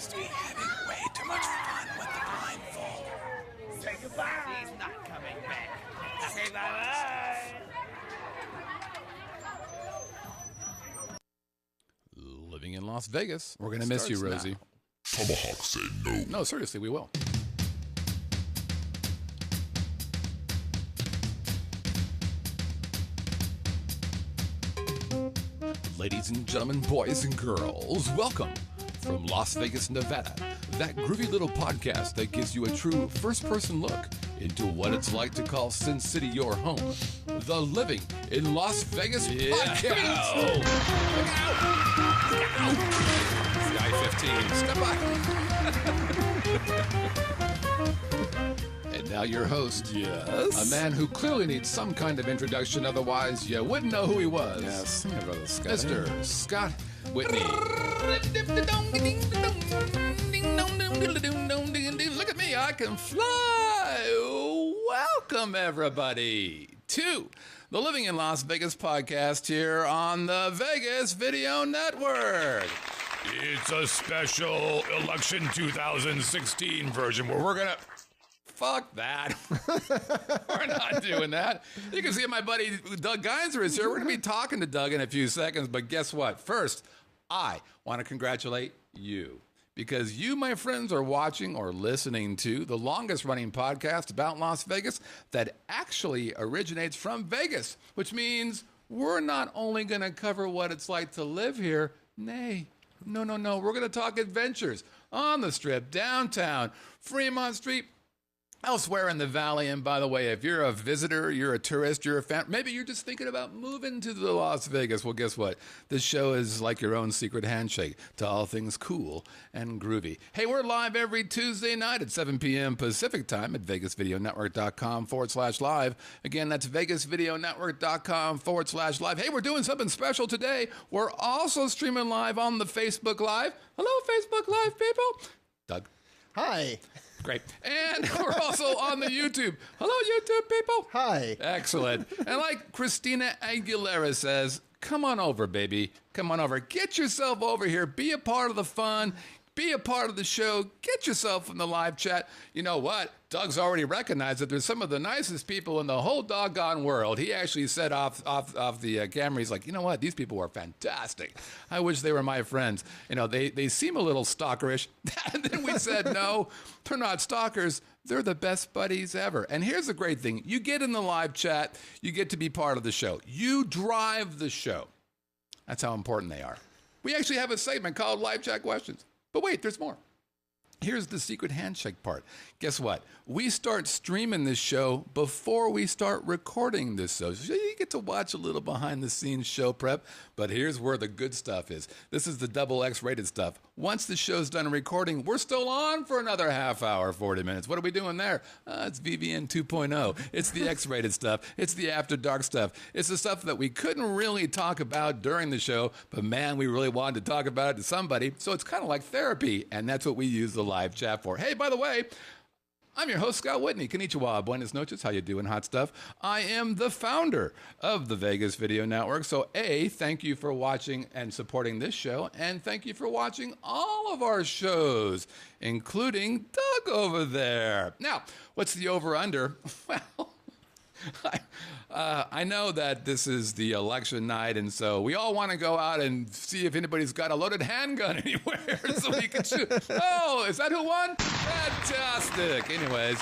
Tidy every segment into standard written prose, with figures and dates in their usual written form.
must be having way too much fun with the blindfold. Say goodbye. He's not coming back. Say bye-bye. Living in Las Vegas. We're going to miss you, Rosie. Tomahawk said no. No, seriously, we will. Ladies and gentlemen, boys and girls, welcome from Las Vegas, Nevada. That groovy little podcast that gives you a true first-person look into what it's like to call Sin City your home. The Living in Las Vegas podcast. Look out! Look out! Sky 15, step by. And now your host. Yes. A man who clearly needs some kind of introduction, otherwise you wouldn't know who he was. Yes. Hey, brother Scott. Mr. Scott Whitney. Look at me, I can fly. Welcome, everybody, to the Living in Las Vegas podcast here on the Vegas Video Network. It's a special election 2016 version where we're going to... Fuck that. We're not doing that. You can see my buddy Doug Geinzer is here. We're going to be talking to Doug in a few seconds, but guess what? First, I want to congratulate you because you, my friends, are watching or listening to the longest running podcast about Las Vegas that actually originates from Vegas, which means we're not only going to cover what it's like to live here, nay, no. We're going to talk adventures on the Strip, downtown, Fremont Street, elsewhere in the valley. And by the way, if you're a visitor, you're a tourist, you're a fan, maybe you're just thinking about moving to the Las Vegas. Well, guess what? This show is like your own secret handshake to all things cool and groovy. Hey, we're live every Tuesday night at 7 p.m. Pacific time at vegasvideonetwork.com/live. Again, that's vegasvideonetwork.com/live. Hey, we're doing something special today. We're also streaming live on the Facebook Live. Hello, Facebook Live people. Doug. Hi. Great. And we're also on the YouTube. Hello, YouTube people. Hi. Excellent. And like Christina Aguilera says, come on over, baby. Come on over. Get yourself over here. Be a part of the fun. Be a part of the show. Get yourself in the live chat. You know what? Doug's already recognized that there's some of the nicest people in the whole doggone world. He actually said off the camera, he's like, you know what? These people are fantastic. I wish they were my friends. You know, they seem a little stalkerish. And then we said, no, they're not stalkers. They're the best buddies ever. And here's the great thing. You get in the live chat. You get to be part of the show. You drive the show. That's how important they are. We actually have a segment called Live Chat Questions. But wait, there's more. Here's the secret handshake part. Guess what? We start streaming this show before we start recording this show. So you get to watch a little behind-the-scenes show prep, but here's where the good stuff is. This is the double X-rated stuff. Once the show's done recording, we're still on for another half hour, 40 minutes. What are we doing there? It's VVN 2.0. It's the X-rated stuff. It's the After Dark stuff. It's the stuff that we couldn't really talk about during the show, but man, we really wanted to talk about it to somebody. So it's kind of like therapy, and that's what we use the live chat for. Hey, by the way, I'm your host, Scott Whitney. Konnichiwa, buenas noches. How you doing, hot stuff? I am the founder of the Vegas Video Network. So, A, thank you for watching and supporting this show, and thank you for watching all of our shows, including Doug over there. Now, what's the over-under? Well, I know that this is the election night, and so we all want to go out and see if anybody's got a loaded handgun anywhere so we can shoot. Oh, is that who won? Fantastic. Anyways,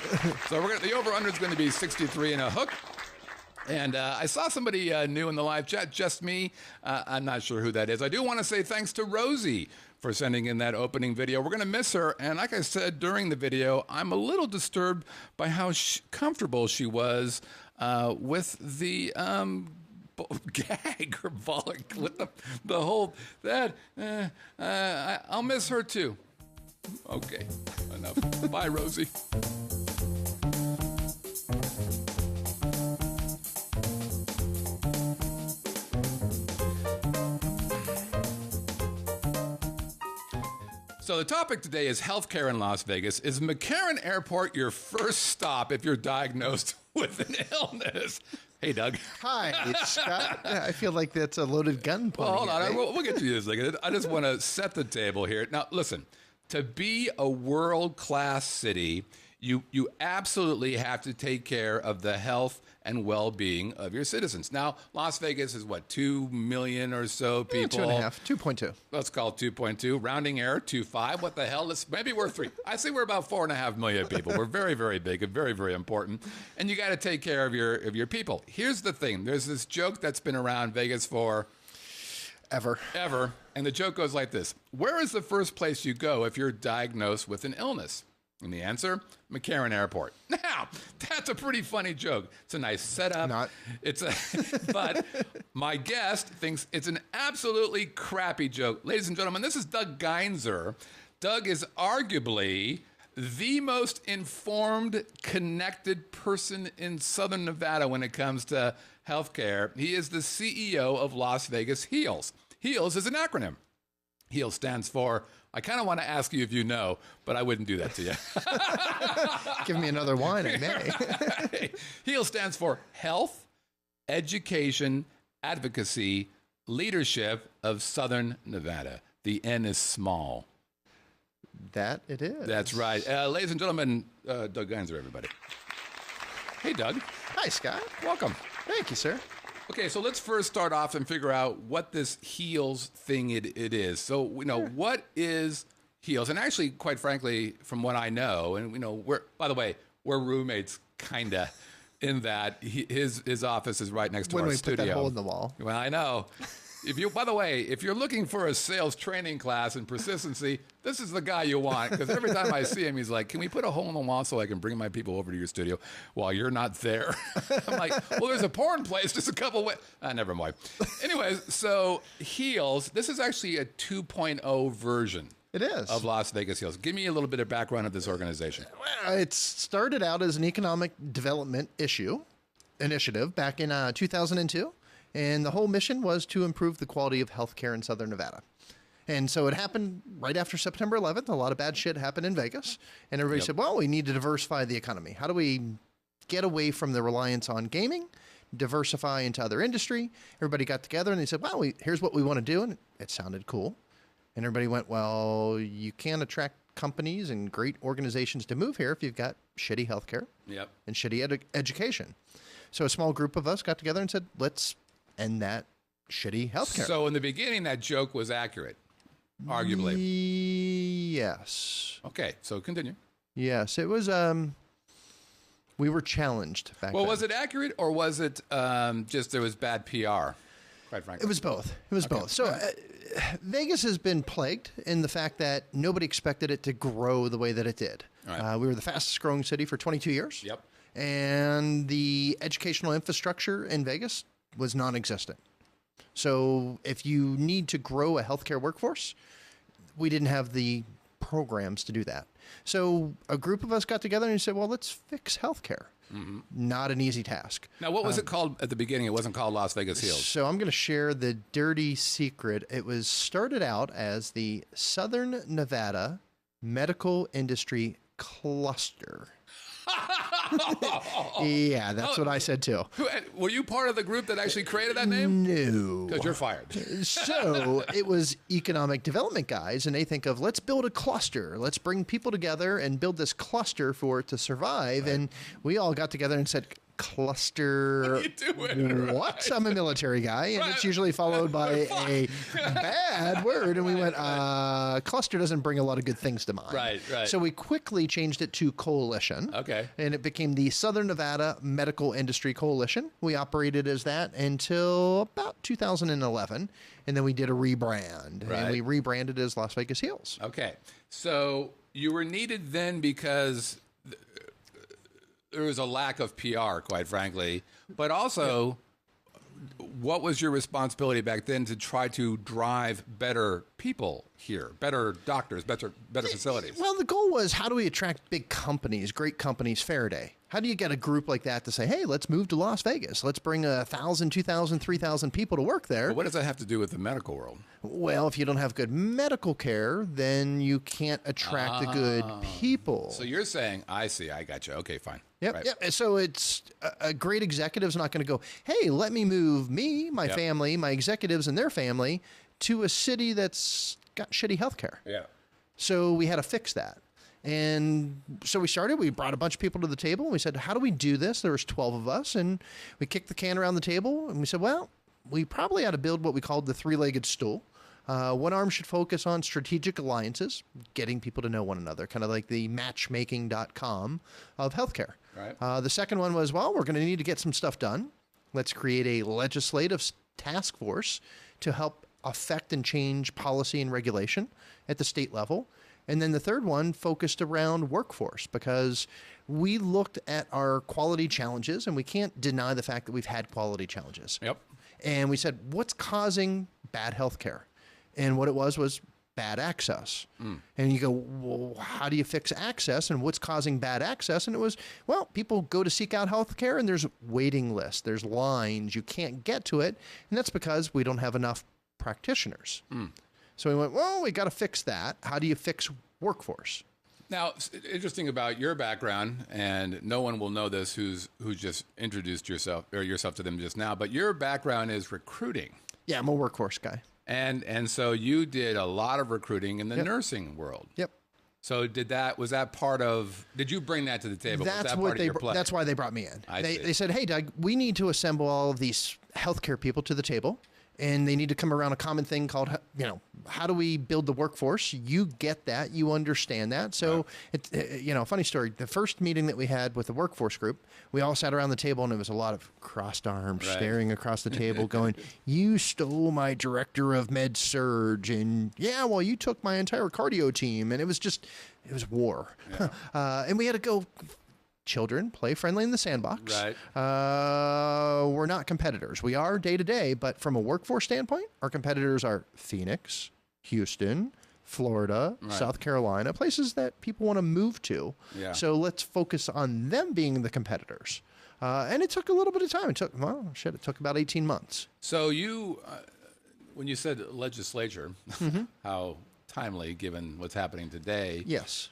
so the over-under is going to be 63 and a hook. And I saw somebody new in the live chat, just me. I'm not sure who that is. I do want to say thanks to Rosie for sending in that opening video. We're going to miss her. And like I said during the video, I'm a little disturbed by how comfortable she was with the gag or bollock, with the whole, that, I'll miss her too. Okay, enough. Bye, Rosie. So the topic today is healthcare in Las Vegas. Is McCarren Airport your first stop if you're diagnosed with an illness? Hey, Doug. Hi, it's Scott. I feel like that's a loaded gun. Well, hold on. We'll get to this. I just want to set the table here. Now, listen. to be a world-class city, you absolutely have to take care of the health and well-being of your citizens. Now, Las Vegas is what, 2 million or so people? 2.5, 2.2. Let's call it 2.2. Rounding error, 2.5. What the hell? Maybe we're 3. I say we're about 4.5 million people. We're very, very big and very, very important. And you got to take care of your people. Here's the thing. There's this joke that's been around Vegas for Ever. And the joke goes like this. Where is the first place you go if you're diagnosed with an illness? And the answer, McCarren Airport. Now, that's a pretty funny joke. It's a nice setup. Not. But my guest thinks it's an absolutely crappy joke. Ladies and gentlemen, this is Doug Geinzer. Doug is arguably the most informed, connected person in Southern Nevada when it comes to healthcare. He is the CEO of Las Vegas HEALS. HEALS is an acronym. HEALS stands for, I kind of want to ask you if you know, but I wouldn't do that to you. Give me another wine, I may. HEALS stands for Health, Education, Advocacy, Leadership of Southern Nevada. The N is small. That it is. That's right. Ladies and gentlemen, Doug Geinzer, everybody. Hey, Doug. Hi, Scott. Welcome. Thank you, sir. Okay, so let's first start off and figure out what this HEALS thing it is. So, what is HEALS? And actually, quite frankly, from what I know, and by the way, we're roommates, kind of, in that his office is right next to When our we studio. put that hole in the wall. Well, I know. By the way, if you're looking for a sales training class in persistency, this is the guy you want. Because every time I see him, he's like, "Can we put a hole in the wall so I can bring my people over to your studio while you're not there?" I'm like, "Well, there's a porn place just a couple ways." Never mind. Anyways, so HEALS. This is actually a 2.0 version. It is. Of Las Vegas HEALS. Give me a little bit of background of this organization. Well, it started out as an economic development initiative back in 2002. And the whole mission was to improve the quality of healthcare in Southern Nevada. And so it happened right after September 11th. A lot of bad shit happened in Vegas. And everybody said, well, we need to diversify the economy. How do we get away from the reliance on gaming, diversify into other industry? Everybody got together and they said, well, here's what we want to do. And it sounded cool. And everybody went, well, you can't attract companies and great organizations to move here if you've got shitty healthcare and shitty education. So a small group of us got together and said, let's end that shitty healthcare. So in the beginning, that joke was accurate, arguably. Yes. Okay, so continue. Yes, it was. We were challenged back then. Well, was it accurate or was it just there was bad PR? Quite frankly, it was both. It was both. So Vegas has been plagued in the fact that nobody expected it to grow the way that it did. Right. We were the fastest growing city for 22 years. Yep. And the educational infrastructure in Vegas was non-existent. So if you need to grow a healthcare workforce, we didn't have the programs to do that. So a group of us got together and said, well, let's fix healthcare. Mm-hmm. Not an easy task. Now, what was it called at the beginning? It wasn't called Las Vegas HEALS. So I'm going to share the dirty secret. It was started out as the Southern Nevada Medical Industry Cluster. Yeah, that's what I said too. Were you part of the group that actually created that name? No. Because you're fired. So it was economic development guys, and they think of, let's build a cluster. Let's bring people together and build this cluster for it to survive. Right. And we all got together and said, cluster. What are you doing? What? Right. I'm a military guy, and it's usually followed by a bad word. And we went, cluster doesn't bring a lot of good things to mind. Right. So we quickly changed it to coalition. Okay. And it became the Southern Nevada Medical Industry Coalition. We operated as that until about 2011. And then we did a rebrand. Right. And we rebranded as Las Vegas HEALS. Okay. So you were needed then because there was a lack of PR, quite frankly, but also what was your responsibility back then to try to drive better people here, better doctors, better facilities? Well, the goal was, how do we attract big companies, great companies, Faraday? How do you get a group like that to say, hey, let's move to Las Vegas. Let's bring 1,000, 2,000, 3,000 people to work there. But what does that have to do with the medical world? Well, if you don't have good medical care, then you can't attract the good people. So you're saying, I see, I got you. Okay, fine. Yep, right. yep. So it's a great executive's not going to go, hey, let me move me, my family, my executives and their family to a city that's got shitty healthcare. Yeah. So we had to fix that. And so we brought a bunch of people to the table and we said, how do we do this? There was 12 of us and we kicked the can around the table and we said, well, we probably ought to build what we called the three-legged stool. One arm should focus on strategic alliances, getting people to know one another, kind of like the matchmaking.com of healthcare. Right. The second one was, well, we're going to need to get some stuff done. Let's create a legislative task force to help affect and change policy and regulation at the state level. And then the third one focused around workforce because we looked at our quality challenges and we can't deny the fact that we've had quality challenges. Yep. And we said, what's causing bad healthcare? And what it was bad access. And you go, well, how do you fix access and what's causing bad access? And it was, well, people go to seek out healthcare and there's waiting lists, there's lines, you can't get to it. And that's because we don't have enough practitioners. So we went, well, we got to fix that. How do you fix workforce? Now, interesting about your background, and no one will know this who's just introduced yourself to them just now, but your background is recruiting. Yeah, I'm a workforce guy. And so you did a lot of recruiting in the nursing world. Yep. So did you bring that to the table? Was that part of your play? That's why they brought me in. See. They said, hey, Doug, we need to assemble all of these healthcare people to the table. And they need to come around a common thing called, how do we build the workforce? You get that. You understand that. So, funny story. The first meeting that we had with the workforce group, we all sat around the table and it was a lot of crossed arms staring across the table going, you stole my director of med surge. And you took my entire cardio team. And it was war. Yeah. And we had to go... Children, play friendly in the sandbox. Right. We're not competitors. We are day to day, but from a workforce standpoint, our competitors are Phoenix, Houston, Florida, South Carolina, places that people want to move to. Yeah. So let's focus on them being the competitors. And it took a little bit of time. It took about 18 months. So you, when you said legislature, how timely given what's happening today. Yes.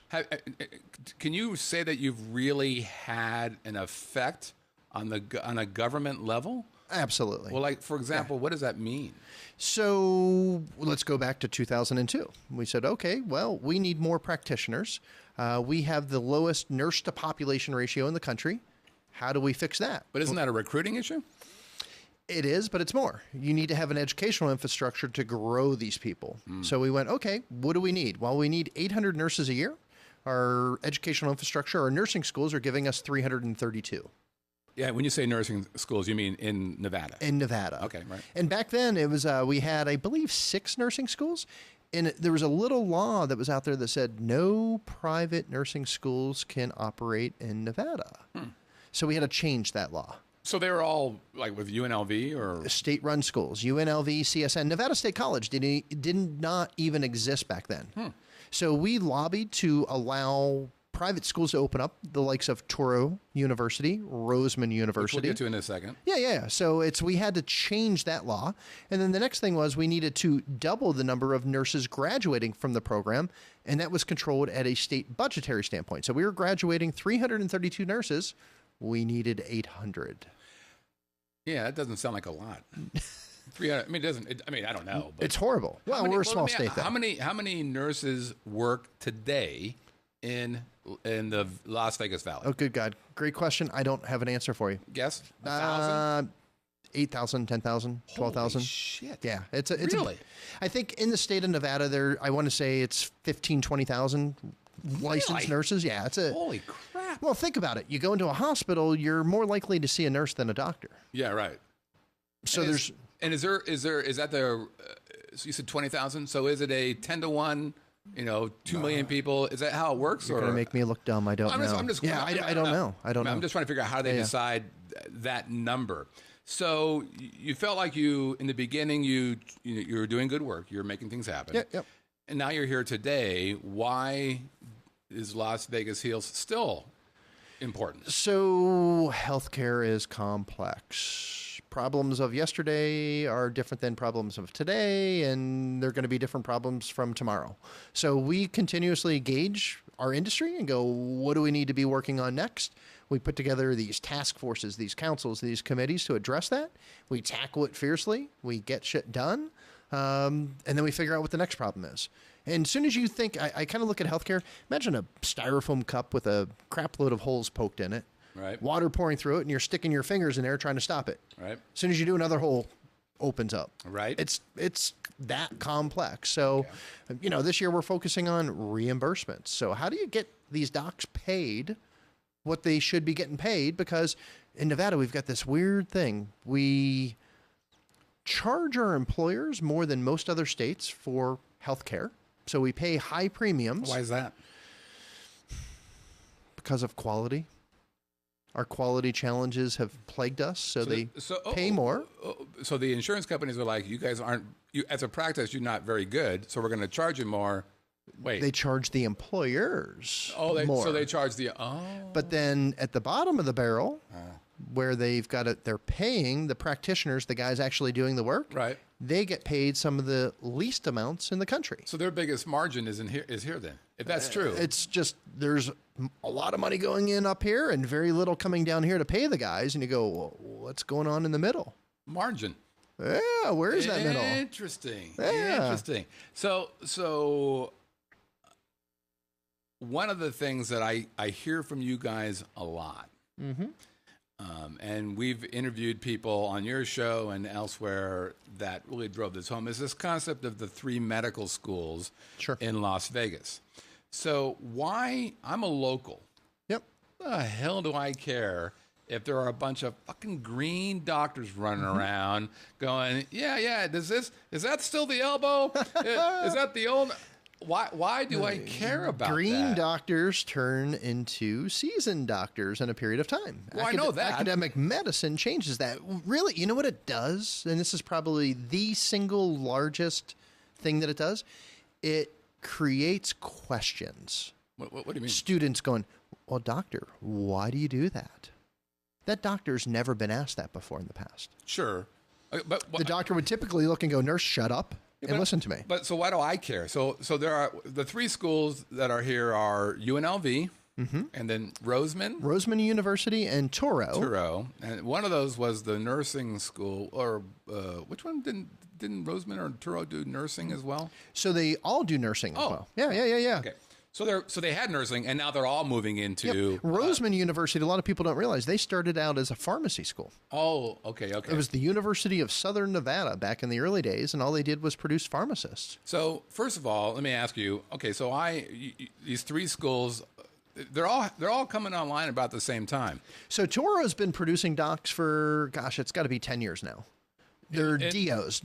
Can you say that you've really had an effect on a government level? Absolutely. Well, like, for example, what does that mean? So let's go back to 2002. We said, okay, well, we need more practitioners. We have the lowest nurse to population ratio in the country. How do we fix that? But isn't that a recruiting issue? It is, but it's more. You need to have an educational infrastructure to grow these people. So we went, okay, what do we need? Well, we need 800 nurses a year. Our educational infrastructure, our nursing schools are giving us 332. Yeah, when you say nursing schools, you mean in Nevada? In Nevada. Okay, right. And back then, it was we had, I believe, 6 nursing schools. And there was a little law that was out there that said no private nursing schools can operate in Nevada. So we had to change that law. So they were all like with UNLV or state-run schools, UNLV, CSN, Nevada State College did not even exist back then. So we lobbied to allow private schools to open up, the likes of Touro University, Roseman University. Which we'll get to in a second. Yeah. So we had to change that law. And then the next thing was we needed to double the number of nurses graduating from the program, and that was controlled at a state budgetary standpoint. So we were graduating 332 nurses. We needed 800. Yeah, that doesn't sound like a lot. 300. I mean, I don't know. But it's horrible. Well, we're a small state, though. How many nurses work today in the Las Vegas Valley? Oh, good God. Great question. I don't have an answer for you. Guess? 1,000? 8,000, 10,000, 12,000. Holy shit. Yeah. Really? I think in the state of Nevada, I want to say it's 15,000, 20,000 licensed nurses. Yeah. Holy crap. Well, think about it. You go into a hospital, you're more likely to see a nurse than a doctor. Yeah, right. So is that so you said 20,000? So is it a 10-to-1, 2 million people? Is that how it works? You're going to make me look dumb. I don't know. I don't know. I'm just trying to figure out how they decide that number. So you felt like in the beginning, you were doing good work. You're making things happen. Yep. And now you're here today. Why is Las Vegas Heals still important? So healthcare is complex. Problems of yesterday are different than problems of today, and they're going to be different problems from tomorrow. So we continuously gauge our industry and go, what do we need to be working on next? We put together these task forces, these councils, these committees to address that. We tackle it fiercely. We get shit done. And then we figure out what the next problem is. And as soon as you think, I kind of look at healthcare, imagine a styrofoam cup with a crap load of holes poked in it. Right. Water pouring through it, and you're sticking your fingers in there trying to stop it. Right. As soon as you do, another hole opens up. Right. It's that complex. So, this year we're focusing on reimbursements. So how do you get these docs paid what they should be getting paid? Because in Nevada, we've got this weird thing. We charge our employers more than most other states for health care. So we pay high premiums. Why is that? Because of quality. Our quality challenges have plagued us, so they pay more. So the insurance companies are like, you guys aren't, as a practice, you're not very good, so we're going to charge you more. Wait. They charge the employers more. So they charge the, But then at the bottom of the barrel, where they've got it, they're paying the practitioners, the guys actually doing the work. Right. They get paid some of the least amounts in the country. So their biggest margin is here then, if that's true. It's just there's a lot of money going in up here and very little coming down here to pay the guys. And you go, well, what's going on in the middle? Margin. Yeah, where is that middle? Interesting. Yeah. Interesting. So one of the things that I hear from you guys a lot, and we've interviewed people on your show and elsewhere that really drove this home, is this concept of the 3 medical schools in Las Vegas. So why, I'm a local. Yep. What the hell do I care if there are a bunch of fucking green doctors running around going, is that still the elbow? Is that the old... Why do I care about green that? doctors turn into seasoned doctors in a period of time? Well, I know that. Academic medicine changes that. Really, you know what it does? And this is probably the single largest thing that it does. It creates questions. What do you mean? Students going, well, doctor, why do you do that? That doctor's never been asked that before in the past. Sure. But the doctor would typically look and go, nurse, shut up. And listen to me. But so why do I care? So there are the 3 schools that are here are UNLV, and then Roseman University, and Turo, and one of those was the nursing school. Or which one didn't Roseman or Turo do nursing as well? So they all do nursing as well. Yeah. Okay. So they had nursing, and now they're all moving into Roseman University. A lot of people don't realize they started out as a pharmacy school. Oh, okay. It was the University of Southern Nevada back in the early days, and all they did was produce pharmacists. So first of all, let me ask you. Okay, so these 3 schools, they're all coming online about the same time. So Toro's been producing docs for it's got to be 10 years now. They're DOs,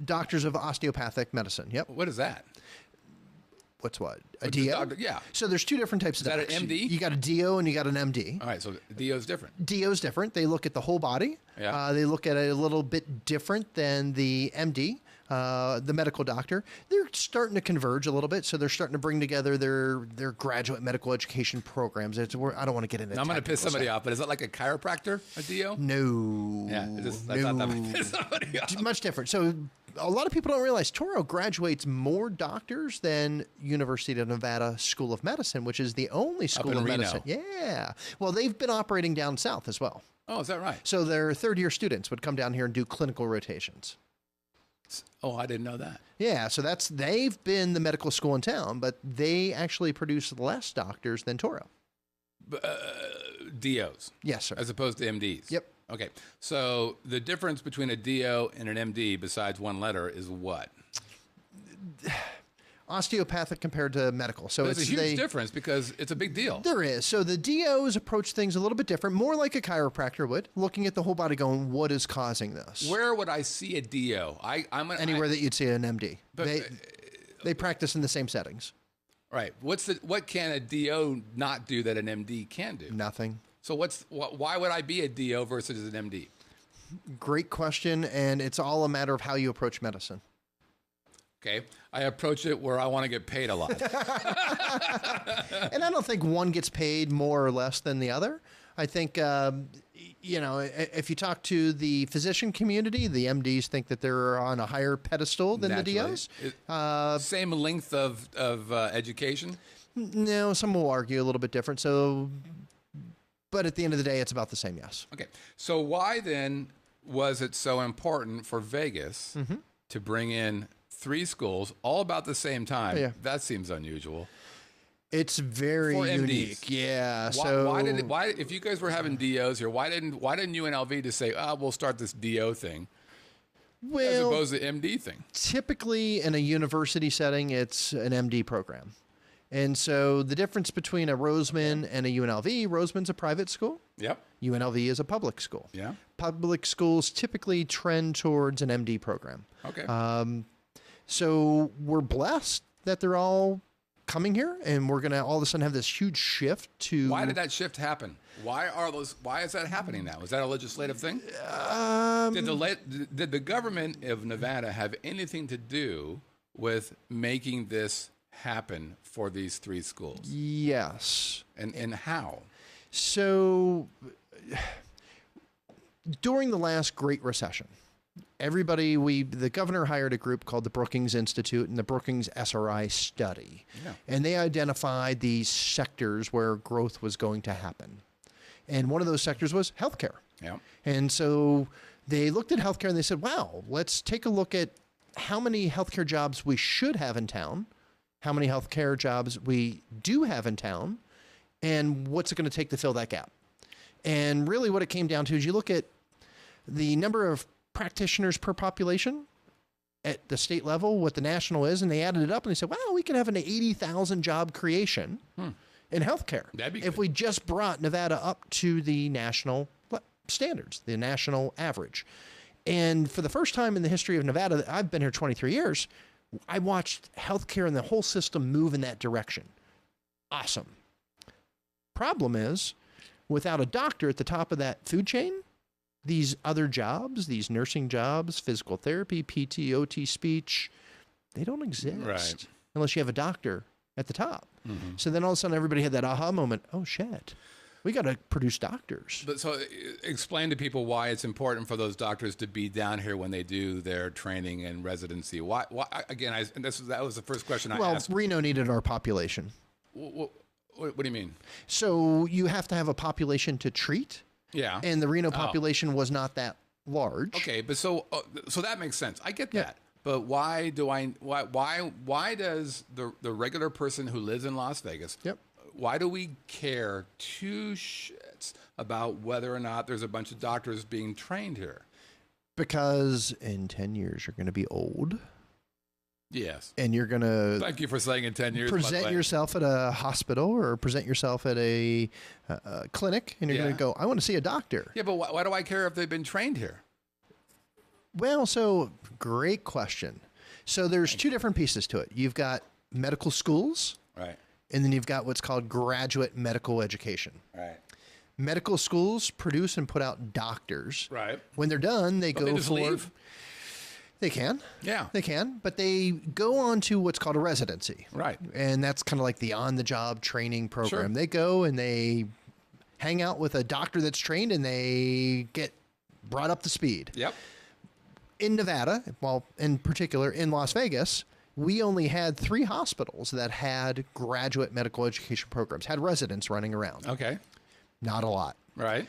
doctors of osteopathic medicine. Yep. What is that? What's what? A DO? Yeah. So there's 2 different types of docs. Is that an MD? You got a DO and you got an MD. All right, so DO's different. DO's different. They look at the whole body. Yeah. They look at it a little bit different than the MD, the medical doctor. They're starting to converge a little bit, so they're starting to bring together their graduate medical education programs. I don't want to get into. I'm going to piss somebody off, but is that like a chiropractor, a DO? No. Yeah, I thought that would piss somebody off. Much different. So a lot of people don't realize Toro graduates more doctors than University of Nevada School of Medicine, which is the only school of medicine. Yeah. Well, they've been operating down south as well. Oh, is that right? So their third-year students would come down here and do clinical rotations. Oh, I didn't know that. Yeah, so they've been the medical school in town, but they actually produce less doctors than Toro. DOs? Yes, sir. As opposed to MDs? Yep. Okay, so the difference between a DO and an MD, besides one letter, is what? Osteopathic compared to medical. So there's a huge difference because it's a big deal. There is. So the DOs approach things a little bit different, more like a chiropractor would, looking at the whole body going, what is causing this? Where would I see a DO? Anywhere that you'd see an MD. But, they practice in the same settings. Right. What can a DO not do that an MD can do? Nothing. So why would I be a DO versus an MD? Great question, and it's all a matter of how you approach medicine. Okay, I approach it where I want to get paid a lot. And I don't think one gets paid more or less than the other. I think, if you talk to the physician community, the MDs think that they're on a higher pedestal than Naturally. the DOs. Same length of education? No, some will argue a little bit different. But at the end of the day, it's about the same, yes. Okay, so why then was it so important for Vegas to bring in 3 schools, all about the same time. Yeah. That seems unusual. It's very For MDs. unique. Yeah. Why if you guys were having DOs here, why didn't UNLV just say, we'll start this DO thing as well, opposed to MD thing? typically in a university setting, it's an MD program. And so the difference between a Roseman and a UNLV, Roseman's a private school. Yep. UNLV is a public school. Yeah. Public schools typically trend towards an MD program. Okay. So we're blessed that they're all coming here, and we're going to all of a sudden have this huge shift to... Why did that shift happen? Why is that happening now? Is that a legislative thing? Did the government of Nevada have anything to do with making this happen for these 3 schools? Yes. And how? So during the last Great Recession, the governor hired a group called the Brookings Institute and the Brookings SRI study. Yeah. And they identified these sectors where growth was going to happen. And one of those sectors was healthcare. Yeah. And so they looked at healthcare and they said, wow, let's take a look at how many healthcare jobs we should have in town, how many healthcare jobs we do have in town, and what's it going to take to fill that gap. And really what it came down to is you look at the number of practitioners per population at the state level, what the national is, and they added it up and they said, wow, we could have an 80,000 job creation in healthcare That'd be if good. we just brought Nevada up to the national standards, the national average. And for the first time in the history of Nevada, I've been here 23 years, I watched healthcare and the whole system move in that direction. Awesome. Problem is, without a doctor at the top of that food chain, these other jobs, these nursing jobs, physical therapy, PT, OT, speech, they don't exist Right. unless you have a doctor at the top. Mm-hmm. So then all of a sudden everybody had that aha moment. Oh, shit. We got to produce doctors. But so explain to people why it's important for those doctors to be down here when they do their training and residency. Why again, that was the first question I asked. Well, Reno needed our population. What do you mean? So you have to have a population to treat. Yeah. And the Reno population was not that large. Okay, but so that makes sense. I get Yeah. that. But why does the regular person who lives in Las Vegas? Yep. Why do we care 2 shits about whether or not there's a bunch of doctors being trained here? Because in 10 years, you're going to be old. Yes. And you're going to Thank you for saying in 10 years. by the present way. yourself at a hospital or present yourself at a clinic, and you're going Yeah. to go, I want to see a doctor. Yeah, but why do I care if they've been trained here? Well, so great question. So there's 2 different pieces to it. You've got medical schools, Right. and then you've got what's called graduate medical education. Right. Medical schools produce and put out doctors. Right. When they're done, they But go they just for... leave? They can. Yeah. They can, but they go on to what's called a residency. Right. And that's kind of like the on-the-job training program. Sure. They go and they hang out with a doctor that's trained and they get brought up to speed. Yep. In Nevada, well, in particular in Las Vegas, we only had 3 hospitals that had graduate medical education programs, had residents running around. Okay. Not a lot. Right.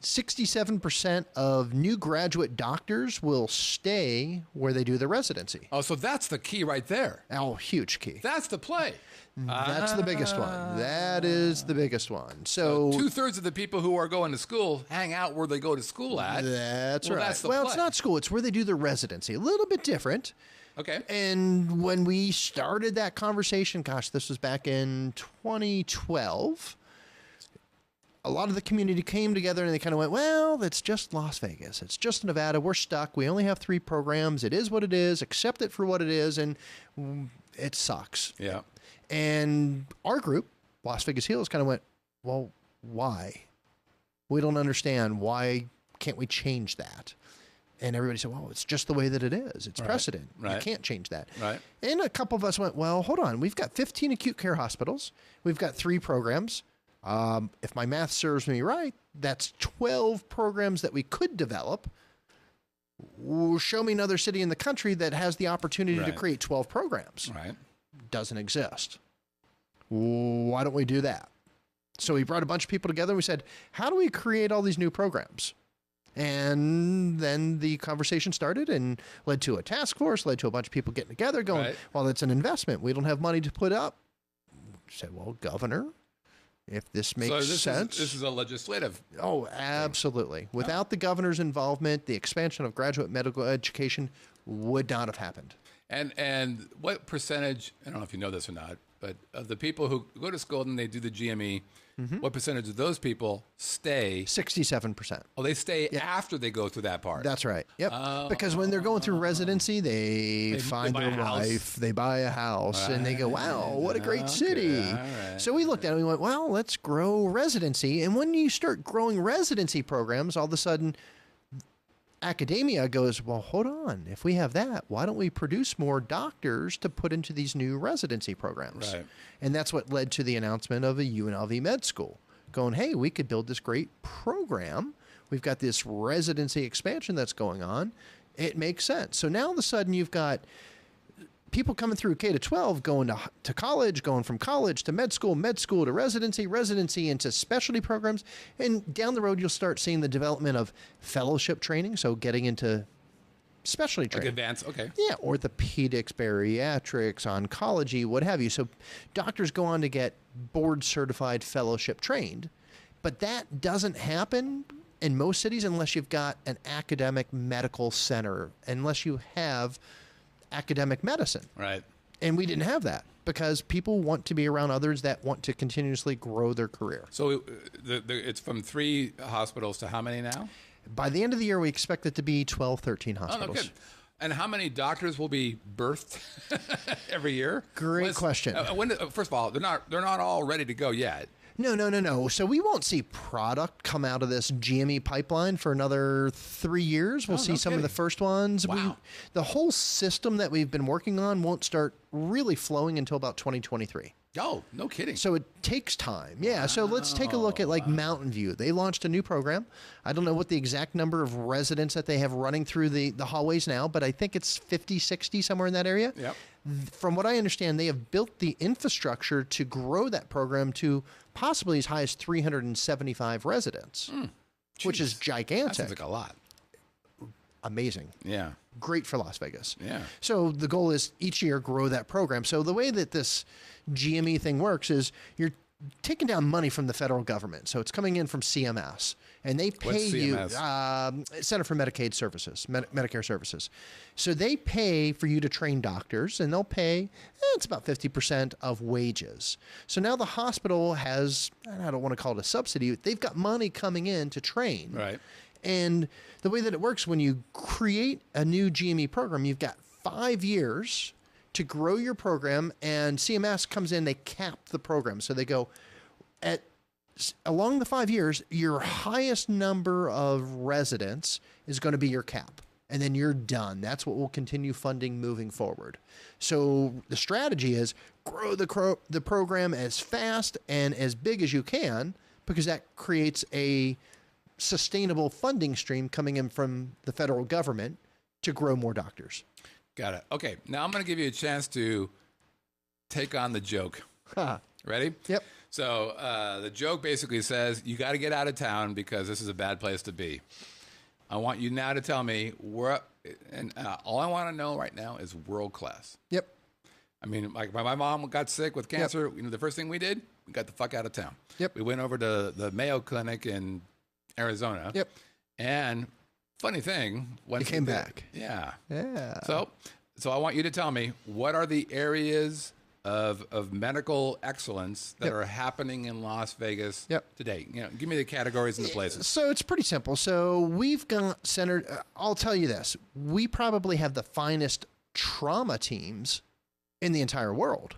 67% of new graduate doctors will stay where they do their residency. Oh, so that's the key right there. Oh, huge key. That's the play. That's the biggest one. That is the biggest one. So 2/3 of the people who are going to school hang out where they go to school at. that's Well, right. that's the Well, play. it's not school. It's where they do their residency. A little bit different. Okay. And when we started that conversation, gosh, this was back in 2012, a lot of the community came together and they kind of went, well, it's just Las Vegas. It's just Nevada. We're stuck. We only have 3 programs. It is what it is. Accept it for what it is. And it sucks. Yeah. And our group, Las Vegas Heals, kind of went, well, why? We don't understand. Why can't we change that? And everybody said, well, it's just the way that it is. It's precedent. You Right. can't change that. Right. And a couple of us went, well, hold on. We've got 15 acute care hospitals. We've got 3 programs. If my math serves me right, that's 12 programs that we could develop. Show me another city in the country that has the opportunity to Right. create 12 programs. Right. Doesn't exist. Why don't we do that? So we brought a bunch of people together and we said, how do we create all these new programs? And then the conversation started and led to a task force, led to a bunch of people getting together going, Right. well, it's an investment. We don't have money to put up. Said, well, Governor, if this makes sense. This is a legislative. Oh, absolutely. Without the governor's involvement, the expansion of graduate medical education would not have happened. And what percentage, I don't know if you know this or not, but of the people who go to school and they do the GME, what percentage of those people stay? 67%. Oh, they stay after they go through that part. That's right. Yep. Because when they're going through residency, they find buy their a house. wife, they buy a house, and they go, wow, what a great city. all right. So we looked at it and we went, well, let's grow residency. And when you start growing residency programs, all of a sudden, academia goes, well, hold on. If we have that, why don't we produce more doctors to put into these new residency programs? Right. And that's what led to the announcement of a UNLV med school going, hey, we could build this great program. We've got this residency expansion that's going on. It makes sense. So now all of a sudden you've got people coming through K to 12 going to college, going from college to med school to residency into specialty programs. And down the road, you'll start seeing the development of fellowship training. So getting into specialty Like training. advanced, okay. Yeah, orthopedics, bariatrics, oncology, what have you. So doctors go on to get board certified fellowship trained. But that doesn't happen in most cities unless you've got an academic medical center, unless you have academic medicine. Right. And we didn't have that because people want to be around others that want to continuously grow their career. So it's from 3 hospitals to how many now? By the end of the year, we expect it to be 12, 13 Oh, no, hospitals. good. And how many doctors will be birthed every year? Great question. First of all, they're not all ready to go yet. No. So we won't see product come out of this GME pipeline for another 3 years. We'll see no some of the kidding. first ones. Wow. The whole system that we've been working on won't start really flowing until about 2023. Oh, no kidding. So it takes time. Yeah. So let's take a look at like Mountain View. They launched a new program. I don't know what the exact number of residents that they have running through the hallways now, but I think it's 50, 60, somewhere in that area. Yep. From what I understand, they have built the infrastructure to grow that program to possibly as high as 375 residents, which is That gigantic. sounds like a lot. Amazing. Yeah. Great for Las Vegas. Yeah. So the goal is each year grow that program. So the way that this GME thing works is you're taking down money from the federal government. So it's coming in from CMS, and they pay you Center for Medicaid Services, Medicare Services. So they pay for you to train doctors, and they'll pay it's about 50% of wages. So now the hospital has, I don't want to call it a subsidy, they've got money coming in to train. Right. And the way that it works, when you create a new GME program, you've got 5 years to grow your program, and CMS comes in, they cap the program. So they go, along the 5 years, your highest number of residents is going to be your cap. And then you're done. That's what will continue funding moving forward. So the strategy is grow the program as fast and as big as you can, because that creates a sustainable funding stream coming in from the federal government to grow more doctors. Got it. Okay. Now I'm going to give you a chance to take on the joke. Ready? Yep. So the joke basically says you got to get out of town because this is a bad place to be. I want you now to tell me all I want to know right now is world class. Yep. I mean, like my mom got sick with cancer. Yep. The first thing we did, we got the fuck out of town. Yep. We went over to the Mayo Clinic in Arizona. Yep. And funny thing, once You came back. Yeah. Yeah. So I want you to tell me, what are the areas of medical excellence that Yep. are happening in Las Vegas Yep. today? Give me the categories and the places. So it's pretty simple. So we've got centered, I'll tell you this, we probably have the finest trauma teams in the entire world.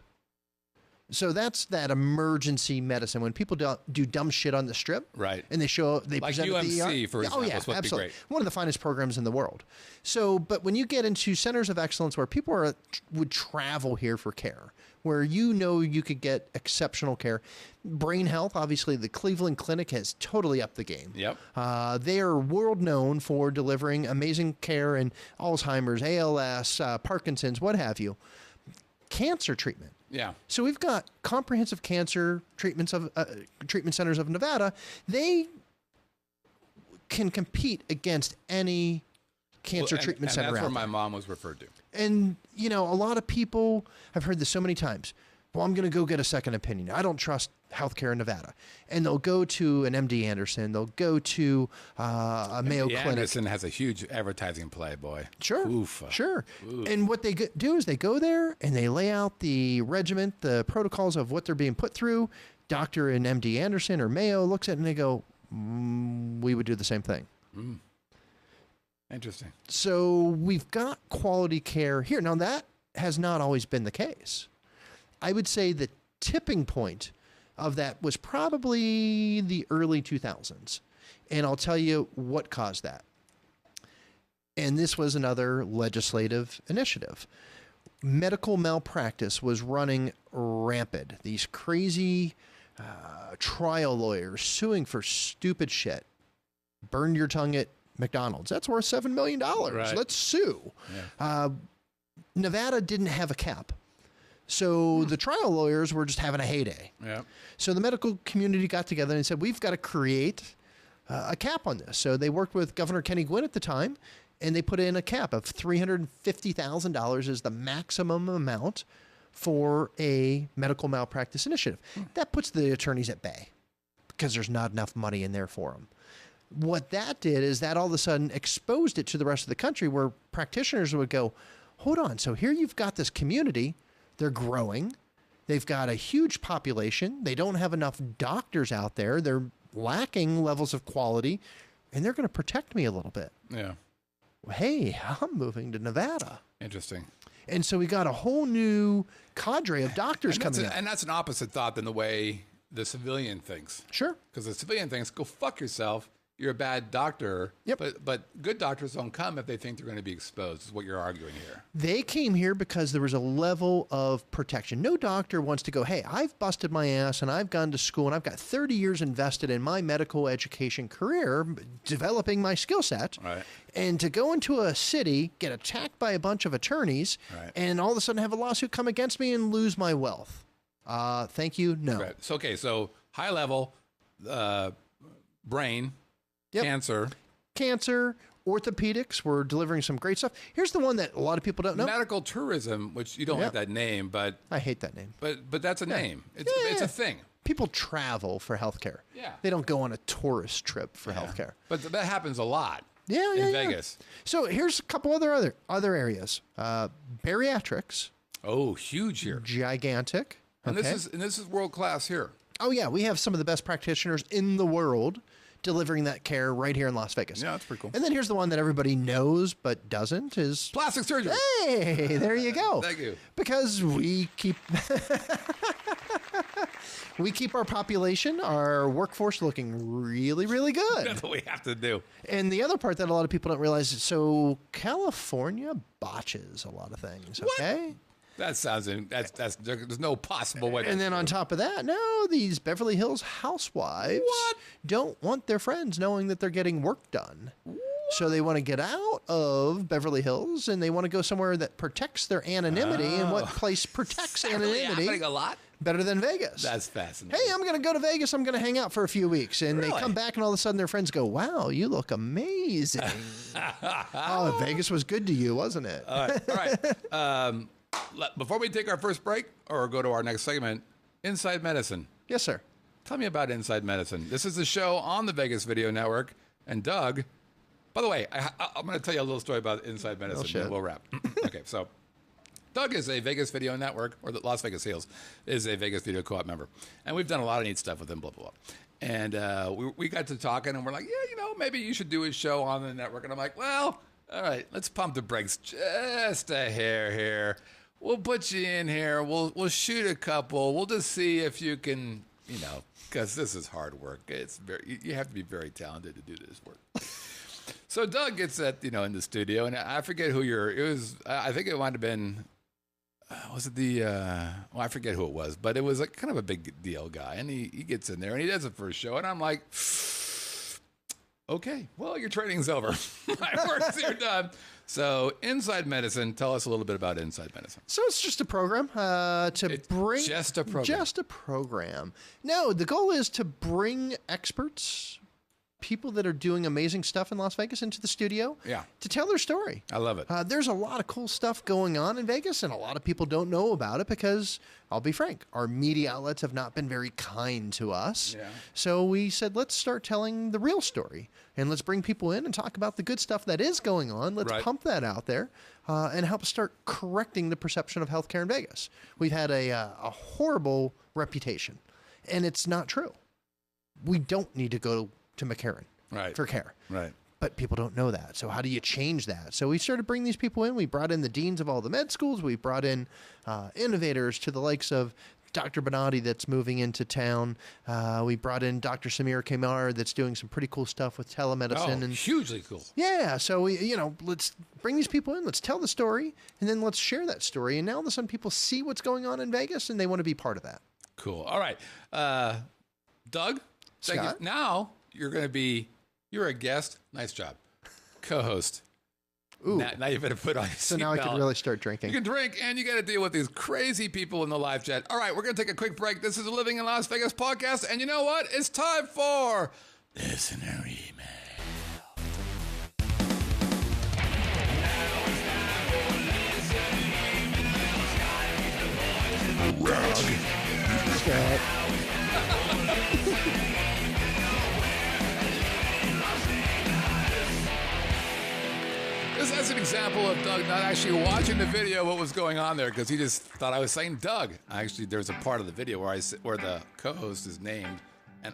So that's that emergency medicine. When people do dumb shit on the strip, Right. and they Like present at the UMC, ER. for example, Oh is yeah, supposed to be absolutely. great. One of the finest programs in the world. So, but when you get into centers of excellence where people would travel here for care, where you could get exceptional care, brain health, obviously the Cleveland Clinic has totally upped the game. Yep. They are world known for delivering amazing care in Alzheimer's, ALS, Parkinson's, what have you. Cancer treatment. Yeah. So we've got comprehensive cancer treatment centers of Nevada. They can compete against any cancer treatment center and that's out where my there. mom was referred to. And, you know, a lot of people, I've heard this so many times. Well, I'm going to go get a second opinion. I don't trust healthcare in Nevada. And they'll go to an MD Anderson. They'll go to a Mayo Clinic. Anderson has a huge advertising play, boy. Sure. Oof. Sure. Oof. And what they do is they go there and they lay out the regiment, the protocols of what they're being put through. Doctor in MD Anderson or Mayo looks at it and they go, we would do the same thing. Interesting. So we've got quality care here. Now, that has not always been the case. I would say the tipping point of that was probably the early 2000s. And I'll tell you what caused that. And this was another legislative initiative. Medical malpractice was running rampant. These crazy trial lawyers suing for stupid shit. Burned your tongue at McDonald's. That's worth $7 million. Right. Let's sue. Yeah. Nevada didn't have a cap. So the trial lawyers were just having a heyday. Yeah. So the medical community got together and said, we've got to create a cap on this. So they worked with Governor Kenny Gwinn at the time, and they put in a cap of $350,000 as the maximum amount for a medical malpractice initiative. That puts the attorneys at bay because there's not enough money in there for them. What that did is that all of a sudden exposed it to the rest of the country where practitioners would go, hold on, so here you've got this community. They're growing. They've got a huge population. They don't have enough doctors out there. They're lacking levels of quality, and they're going to protect me a little bit. Yeah. Hey, I'm moving to Nevada. Interesting. And so we got a whole new cadre of doctors coming up. And that's an opposite thought than the way the civilian thinks. Sure. Because the civilian thinks, go fuck yourself. You're a bad doctor. Yep. But good doctors don't come if they think they're going to be exposed, is what you're arguing here. They came here because there was a level of protection. No doctor wants to go, hey, I've busted my ass and I've gone to school and I've got 30 years invested in my medical education career, developing my skill set. Right. And to go into a city, get attacked by a bunch of attorneys, right. and all of a sudden have a lawsuit come against me and lose my wealth. Thank you, no. Right. So, okay, so high level, brain, Yep. Cancer, orthopedics. We're delivering some great stuff. Here's the one that a lot of people don't know. medical tourism, which you don't like that name, but I hate that name. but that's a name. It's a thing. People travel for healthcare. Yeah. They don't go on a tourist trip for healthcare. But that happens a lot. Yeah, in Vegas. So here's a couple other areas. Bariatrics. Oh, huge here. Gigantic. And okay. this is world class here. Oh yeah, we have some of the best practitioners in the world delivering that care right here in Las Vegas. Yeah, that's pretty cool. And then here's the one that everybody knows but doesn't is plastic surgery. Hey, there you go. Thank you. Because we keep our population, our workforce looking really, really good. That's what we have to do. And the other part that a lot of people don't realize is so California botches a lot of things. Okay. That sounds there's no possible way. And then on top of that, no, these Beverly Hills housewives don't want their friends knowing that they're getting work done. So they want to get out of Beverly Hills and they want to go somewhere that protects their anonymity. And what place protects anonymity? Happening a lot. Better than Vegas. That's fascinating. Hey, I'm going to go to Vegas. I'm going to hang out for a few weeks. And Really? they come back and all of a sudden their friends go, wow, you look amazing. Oh, Vegas was good to you, wasn't it? All right. Before we take our first break or go to our next segment, Inside Medicine. Yes, sir. Tell me about Inside Medicine. This is a show on the Vegas Video Network. And Doug, by the way, I'm going to tell you a little story about Inside Medicine. shit. And we'll wrap. Okay, so Doug is a Vegas Video Network, or the Las Vegas Sales is a Vegas Video Co-op member. And we've done a lot of neat stuff with him, blah, blah, blah. And we got to talking, and we're like, yeah, maybe you should do a show on the network. And I'm like, well, all right, let's pump the brakes just a hair here. We'll put you in here. We'll shoot a couple. We'll just see if you can, because this is hard work. You have to be very talented to do this work. So Doug gets in the studio, and I forget who I think it might have been, was it I forget who it was, but it was like kind of a big deal guy. And he gets in there and he does the first show, and I'm like, okay, well, your training's over. My work's here done. So, Inside Medicine, tell us a little bit about Inside Medicine. So it's just a program bring... Just a program. Just a program. No, the goal is to bring experts people that are doing amazing stuff in Las Vegas into the studio to tell their story. I love it. There's a lot of cool stuff going on in Vegas, and a lot of people don't know about it because, I'll be frank, our media outlets have not been very kind to us. Yeah. So we said, let's start telling the real story, and let's bring people in and talk about the good stuff that is going on. Let's pump that out there and help start correcting the perception of healthcare in Vegas. We've had a horrible reputation, and it's not true. We don't need to go to McCarren for care. Right. But people don't know that. So how do you change that? So we started bringing these people in. We brought in the deans of all the med schools. We brought in innovators to the likes of Dr. Bonatti that's moving into town. We brought in Dr. Samir Kamar that's doing some pretty cool stuff with telemedicine. And hugely cool. Yeah. So, let's bring these people in. Let's tell the story, and then let's share that story. And now all of a sudden people see what's going on in Vegas, and they want to be part of that. Cool. All right. Doug? Scott? Now you're a guest. Nice job. Co-host. Ooh. Now you better put on your So now I can really start drinking. You can drink, and you got to deal with these crazy people in the live chat. All right, we're going to take a quick break. This is the Living in Las Vegas podcast, and you know what? It's time for Listener Email. Scott. This is an example of Doug not actually watching the video what was going on there because he just thought I was saying Doug. Actually, there's a part of the video where the co-host is named. And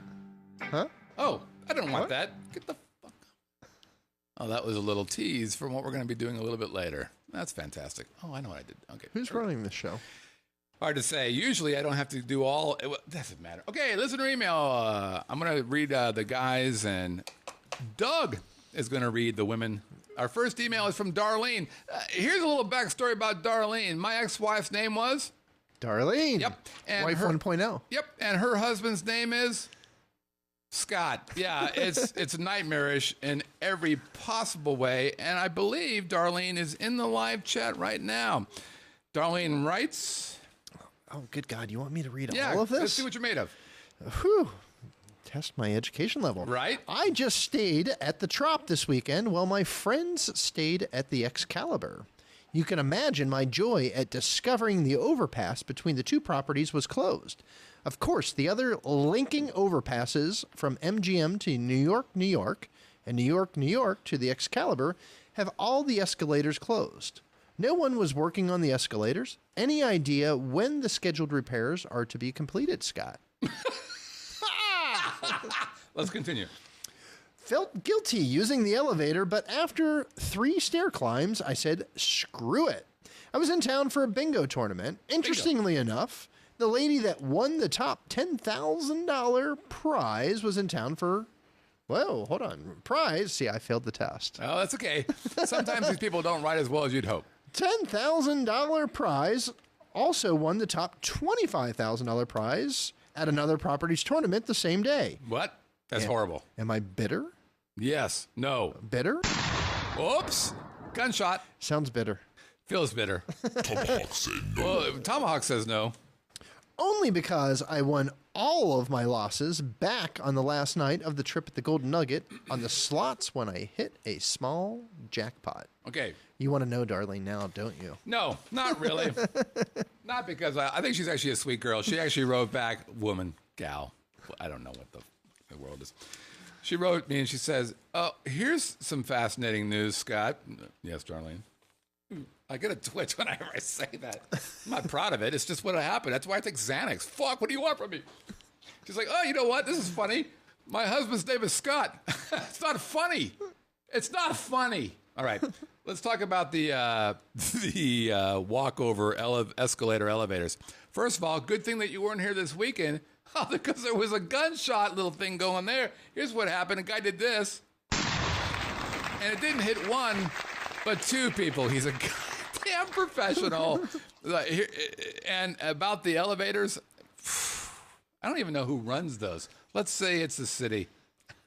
oh, I didn't want that. Get the fuck up. Oh, that was a little tease from what we're going to be doing a little bit later. That's fantastic. Oh, I know what I did. Okay. Who's running this show? Hard to say. Usually I don't have to do all. It doesn't matter. Okay, listener email. I'm going to read the guys, and Doug is going to read the women. Our first email is from Darlene. Here's a little backstory about Darlene. My ex-wife's name was? Darlene. Yep. And Wife 1.0. Yep. And her husband's name is? Scott. Yeah, it's nightmarish in every possible way. And I believe Darlene is in the live chat right now. Darlene writes... Oh, good God. You want me to read all of this? Let's see what you're made of. Whew. Test my education level. Right. I just stayed at the Trop this weekend while my friends stayed at the Excalibur. You can imagine my joy at discovering the overpass between the two properties was closed. Of course, the other linking overpasses from MGM to New York, New York, and New York, New York to the Excalibur have all the escalators closed. No one was working on the escalators. Any idea when the scheduled repairs are to be completed, Scott? Let's continue. Felt guilty using the elevator, but after 3 stair climbs, I said, screw it. I was in town for a bingo tournament. Interestingly enough, the lady that won the top $10,000 prize was in town for... Whoa, hold on. Prize? See, I failed the test. Oh, that's okay. Sometimes these people don't write as well as you'd hope. $10,000 prize also won the top $25,000 prize at another property's tournament the same day. What? That's horrible. Am I bitter? Yes. No. Bitter? Oops. Gunshot. Sounds bitter. Feels bitter. Tomahawk said no. Well, Tomahawk says no. Only because I won all of my losses back on the last night of the trip at the Golden Nugget on the slots when I hit a small jackpot. Okay. You want to know Darlene now, don't you? No, not really. Not because I think she's actually a sweet girl. She actually wrote back, woman, gal. I don't know what the world is. She wrote me and she says, oh, here's some fascinating news, Scott. Yes, Darlene. I get a twitch whenever I say that. I'm not proud of it. It's just what happened. That's why I take Xanax. Fuck, what do you want from me? She's like, oh, you know what? This is funny. My husband's name is Scott. It's not funny. It's not funny. All right. Let's talk about the walkover escalator elevators. First of all, good thing that you weren't here this weekend because there was a gunshot little thing going there. Here's what happened. A guy did this, and it didn't hit one, but 2 people. He's a goddamn professional. And about the elevators, I don't even know who runs those. Let's say it's the city.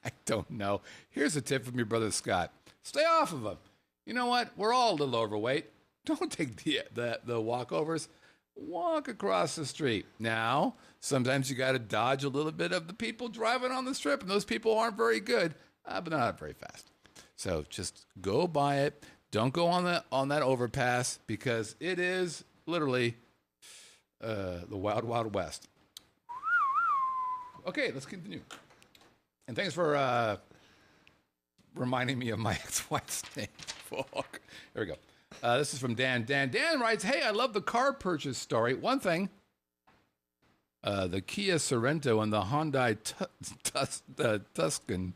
I don't know. Here's a tip from your brother Scott. Stay off of them. You know what? We're all a little overweight. Don't take the walkovers. Walk across the street. Now, sometimes you got to dodge a little bit of the people driving on the strip, and those people aren't very good. but they're not very fast. So just go buy it. Don't go on that overpass because it is literally the wild, wild west. Okay, let's continue. And thanks for reminding me of my ex-wife's name. Fuck. There we go. This is from Dan. Dan writes, hey, I love the car purchase story. One thing, the Kia Sorento and the Hyundai Tuscan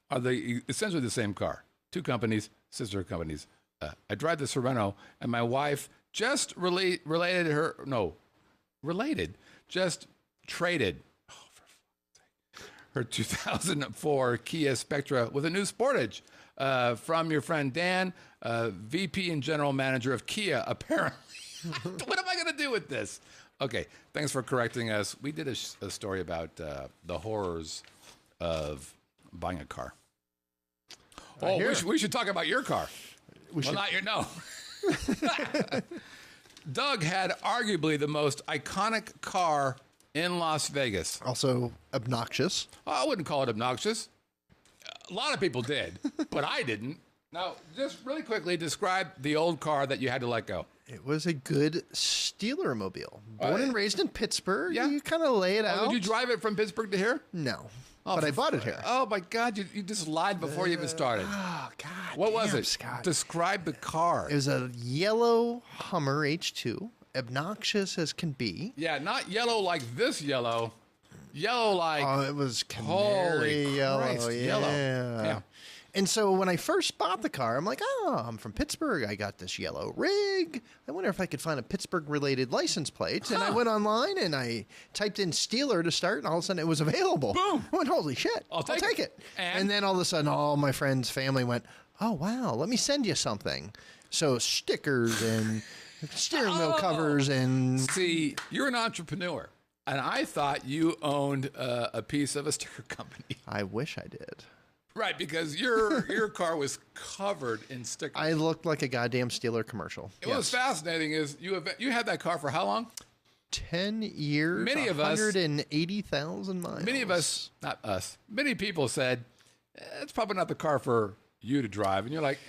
are essentially the same car. Two companies, sister companies. I drive the Sorento, and my wife just traded her 2004 Kia Spectra with a new Sportage from your friend Dan, VP and General Manager of Kia, apparently. What am I going to do with this? Okay, thanks for correcting us. We did a story about the horrors of buying a car. We should talk about your car. Not your, no. Doug had arguably the most iconic car in Las Vegas. Also obnoxious. I wouldn't call it obnoxious. A lot of people did, but I didn't. Now, just really quickly describe the old car that you had to let go. It was a good Steeler-mobile. Born and raised in Pittsburgh. Yeah. You kind of lay it out. Did you drive it from Pittsburgh to here? No. But I bought it here. Oh, my God. You just lied before you even started. Oh, God. What was it? Scott. Describe the car. It was a yellow Hummer H2. Obnoxious as can be. Yeah, not yellow like this yellow. Yellow like... Oh, it was canary holy yellow. Christ, yellow. Yeah. And so when I first bought the car, I'm like, oh, I'm from Pittsburgh. I got this yellow rig. I wonder if I could find a Pittsburgh-related license plate. And I went online and I typed in Steeler to start, and all of a sudden it was available. Boom. I went, holy shit. I'll take it. And then all of a sudden, all my friends' family went, oh, wow, let me send you something. So stickers and steering wheel covers and... See, you're an entrepreneur. And I thought you owned a piece of a sticker company. I wish I did. Right, because your car was covered in stickers. I looked like a goddamn Steeler commercial. What was fascinating is you had that car for how long? 10 years, Many of us, 180,000 miles. Many of us, not us, many people said, it's probably not the car for you to drive. And you're like,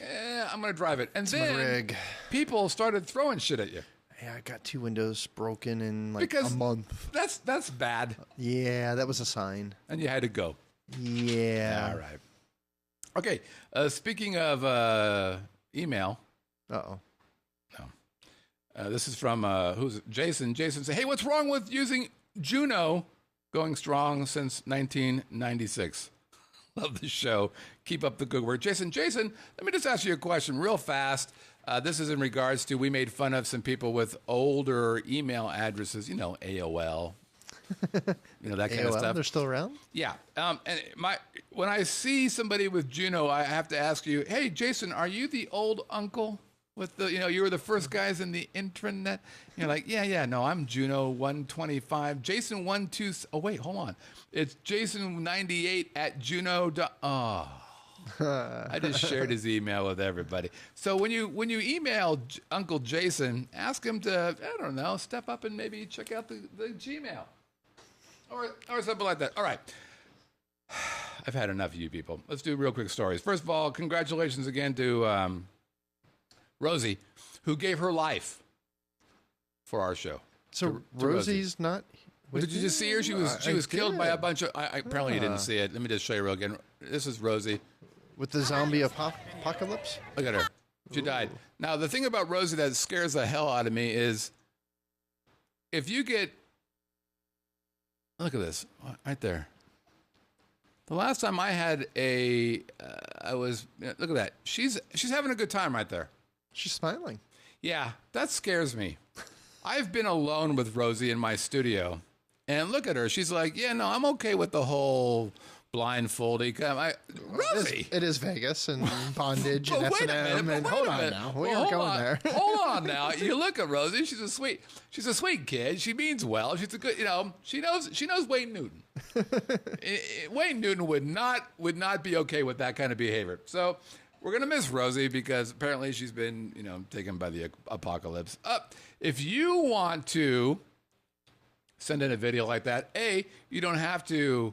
I'm going to drive it. And then rig. People started throwing shit at you. Yeah, I got 2 windows broken in like a month. That's bad. Yeah, that was a sign. And you had to go. Yeah. All right. Okay, speaking of email. Uh-oh. No. This is from, who's Jason? Jason said, hey, what's wrong with using Juno going strong since 1996? Love the show. Keep up the good work. Jason, let me just ask you a question real fast. This is in regards to, we made fun of some people with older email addresses, AOL. That kind of stuff. They're still around? Yeah. And when I see somebody with Juno, I have to ask you, hey, Jason, are you the old uncle with the, you were the first guys in the intranet? You're like, yeah, no, I'm Juno 125. Jason 12. Oh, wait, hold on. It's Jason 98 at Juno. Oh. I just shared his email with everybody. So when you email Uncle Jason, ask him to, I don't know, step up and maybe check out the Gmail. Or something like that. All right. I've had enough of you people. Let's do real quick stories. First of all, congratulations again to Rosie, who gave her life for our show. So Rosie's not... Did you just see her? She was killed by a bunch of... apparently you didn't see it. Let me just show you real again. This is Rosie. With the zombie apocalypse? Look at her. She died. Now, the thing about Rosie that scares the hell out of me is if you get... Look at this, right there. The last time I had look at that. She's having a good time right there. She's smiling. Yeah, that scares me. I've been alone with Rosie in my studio, and look at her. She's like, yeah, no, I'm okay with the whole blindfolding. Rosie! It is Vegas and bondage and S&M. And hold on now. We aren't going there. Hold on now. You look at Rosie. She's a sweet kid. She means well. She's a good, she knows Wayne Newton. Wayne Newton would not be okay with that kind of behavior. So we're going to miss Rosie because apparently she's been, taken by the apocalypse. If you want to send in a video like that, you don't have to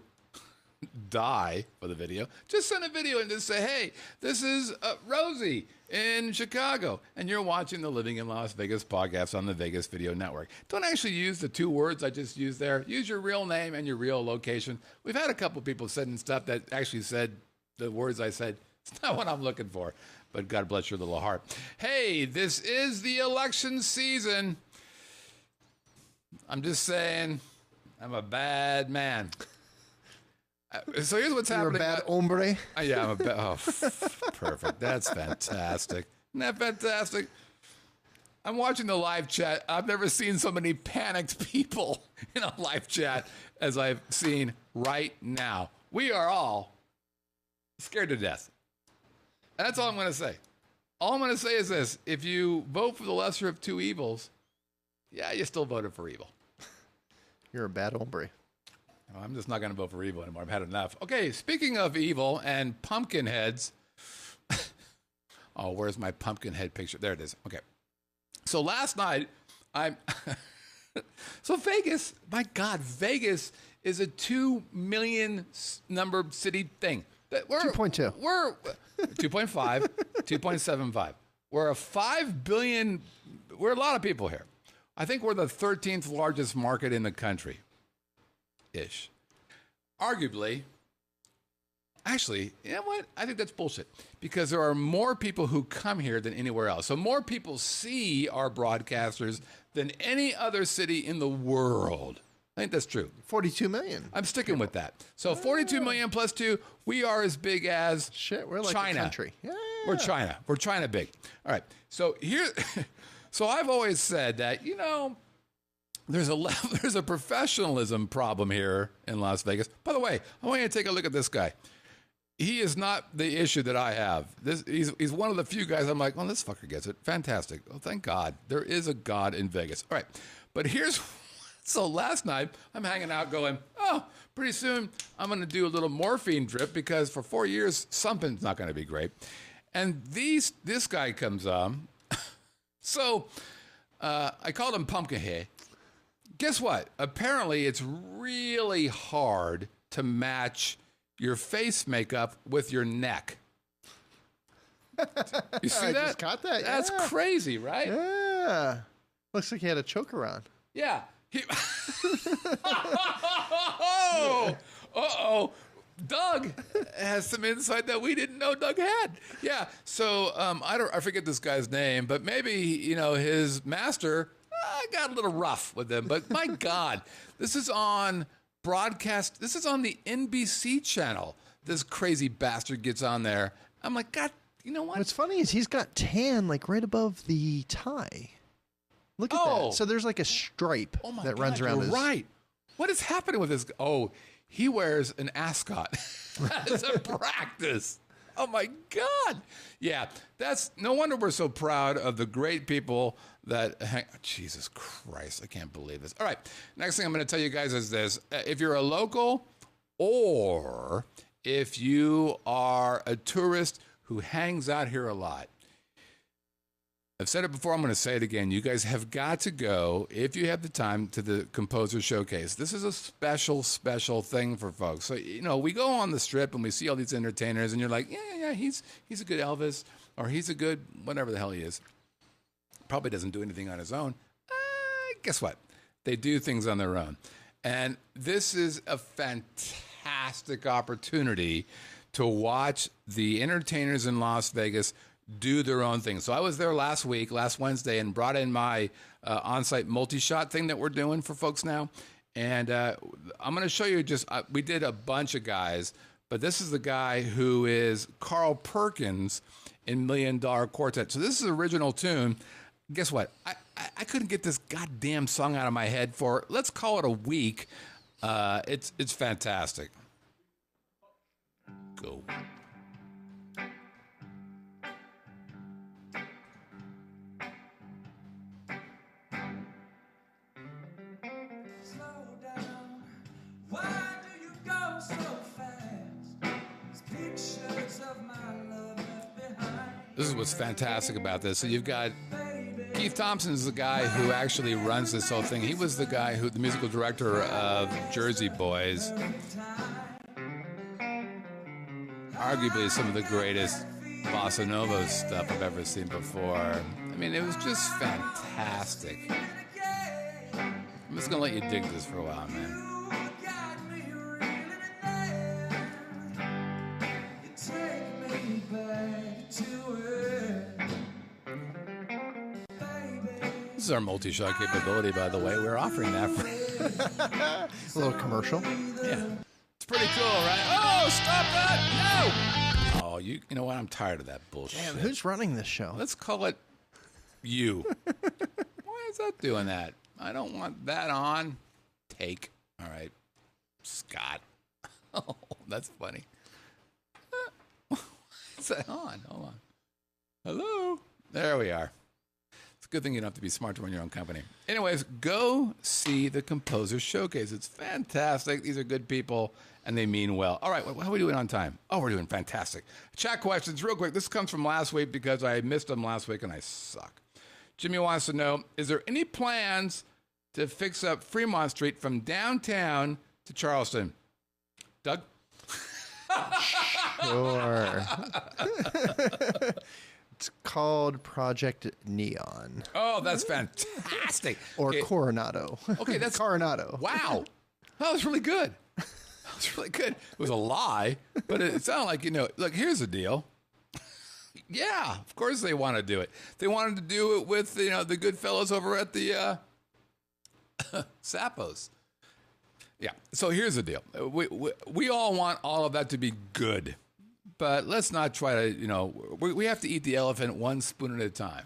die for the video. Just send a video and just say, hey, this is Rosie in Chicago, and you're watching the Living in Las Vegas podcast on the Vegas Video Network. Don't actually use the 2 words I just used there. Use your real name and your real location. We've had a couple people sending stuff that actually said the words I said. It's not what I'm looking for, but God bless your little heart. Hey, this is the election season. I'm just saying, I'm a bad man. So here's what's happening. You're a bad hombre. Yeah, I'm a bad. Oh, perfect. That's fantastic. Isn't that fantastic? I'm watching the live chat. I've never seen so many panicked people in a live chat as I've seen right now. We are all scared to death. That's all I'm going to say. All I'm going to say is this. If you vote for the lesser of 2 evils, yeah, you still voted for evil. You're a bad hombre. I'm just not going to vote for evil anymore. I've had enough. Okay, speaking of evil and Pumpkinheads. Oh, where's my Pumpkinhead picture? There it is. Okay. So last night, so Vegas, my God, Vegas is a 2 million number city thing. 2.2. We're 2.5, 2.75. We're a 5 billion. We're a lot of people here. I think we're the 13th largest market in the country. Ish. Arguably, actually, you know what? I think that's bullshit because there are more people who come here than anywhere else. So more people see our broadcasters than any other city in the world. I think that's true. 42 million. I'm sticking with that. So 42 million plus 2, we are as big as we're like China. a country. Yeah. We're China. We're China big. All right. So here, so I've always said that, you know, there's a professionalism problem here in Las Vegas. By the way, I want you to take a look at this guy. He is not the issue that I have. He's one of the few guys I'm like, well, this fucker gets it. Fantastic. Oh, thank God. There is a God in Vegas. All right. But so last night I'm hanging out going, oh, pretty soon I'm going to do a little morphine drip because for 4 years, something's not going to be great. And this guy comes on. So I called him Pumpkinhead. Guess what? Apparently, it's really hard to match your face makeup with your neck. You see I that? just caught that. That's yeah. crazy, right? Yeah. Looks like he had a choker on. Yeah. Uh-oh. Doug has some insight that we didn't know Doug had. Yeah. So I forget this guy's name, but maybe, you know, his master got a little rough with him. But my God, this is on broadcast. This is on the NBC channel. This crazy bastard gets on there. I'm like, God, you know what? What's funny is he's got tan like right above the tie. Look at that. So there's like a stripe that runs around his... Right. What is happening with this? Oh, he wears an ascot as a practice. Oh, my God. Yeah, that's no wonder we're so proud of the great people that hang. Oh, Jesus Christ, I can't believe this. All right, next thing I'm going to tell you guys is this. If you're a local or if you are a tourist who hangs out here a lot, I've said it before, I'm going to say it again. You guys have got to go, if you have the time, to the Composer Showcase. This is a special, special thing for folks. So, you know, we go on the Strip and we see all these entertainers and you're like, yeah, he's a good Elvis or he's a good whatever the hell he is. Probably doesn't do anything on his own. Guess what? They do things on their own. And this is a fantastic opportunity to watch the entertainers in Las Vegas do their own thing. So I was there last Wednesday, and brought in my on-site multi-shot thing that we're doing for folks now. And I'm going to show you we did a bunch of guys, but this is the guy who is Carl Perkins in $1 Million Quartet. So this is the original tune. Guess what? I couldn't get this goddamn song out of my head for, let's call it a week. It's fantastic. Go. This is what's fantastic about this. So you've got Keith Thompson is the guy who actually runs this whole thing. He was the guy the musical director of Jersey Boys. arguably some of the greatest bossa nova stuff I've ever seen before. I mean, it was just fantastic. I'm just gonna let you dig this for a while, man. This is our multi-shot capability, by the way. We're offering that for A little commercial. yeah. It's pretty cool, right? Oh, stop that! No! Oh, you know what? I'm tired of that bullshit. Damn, who's running this show? Let's call it you. Why is that doing that? I don't want that on. Take. All right. Scott. Oh, that's funny. Why is that on? Hold on. Hello? There we are. It's a good thing you don't have to be smart to run your own company. Anyways, go see the Composer Showcase. It's fantastic. These are good people, and they mean well. All right, how are we doing on time? Oh, we're doing fantastic. Chat questions, real quick. This comes from last week because I missed them last week, and I suck. Jimmy wants to know, is there any plans to fix up Fremont Street from downtown to Charleston? Doug? Sure. It's called Project Neon. Oh, that's fantastic. Or Okay. Coronado. Okay, that's Coronado. Wow. That was really good. That was really good. It was a lie, but it sounded like, look, here's the deal. Yeah, of course they want to do it. They wanted to do it with, the good fellows over at the Sappos. Yeah, so here's the deal. We all want all of that to be good, but let's not try to, we have to eat the elephant one spoon at a time.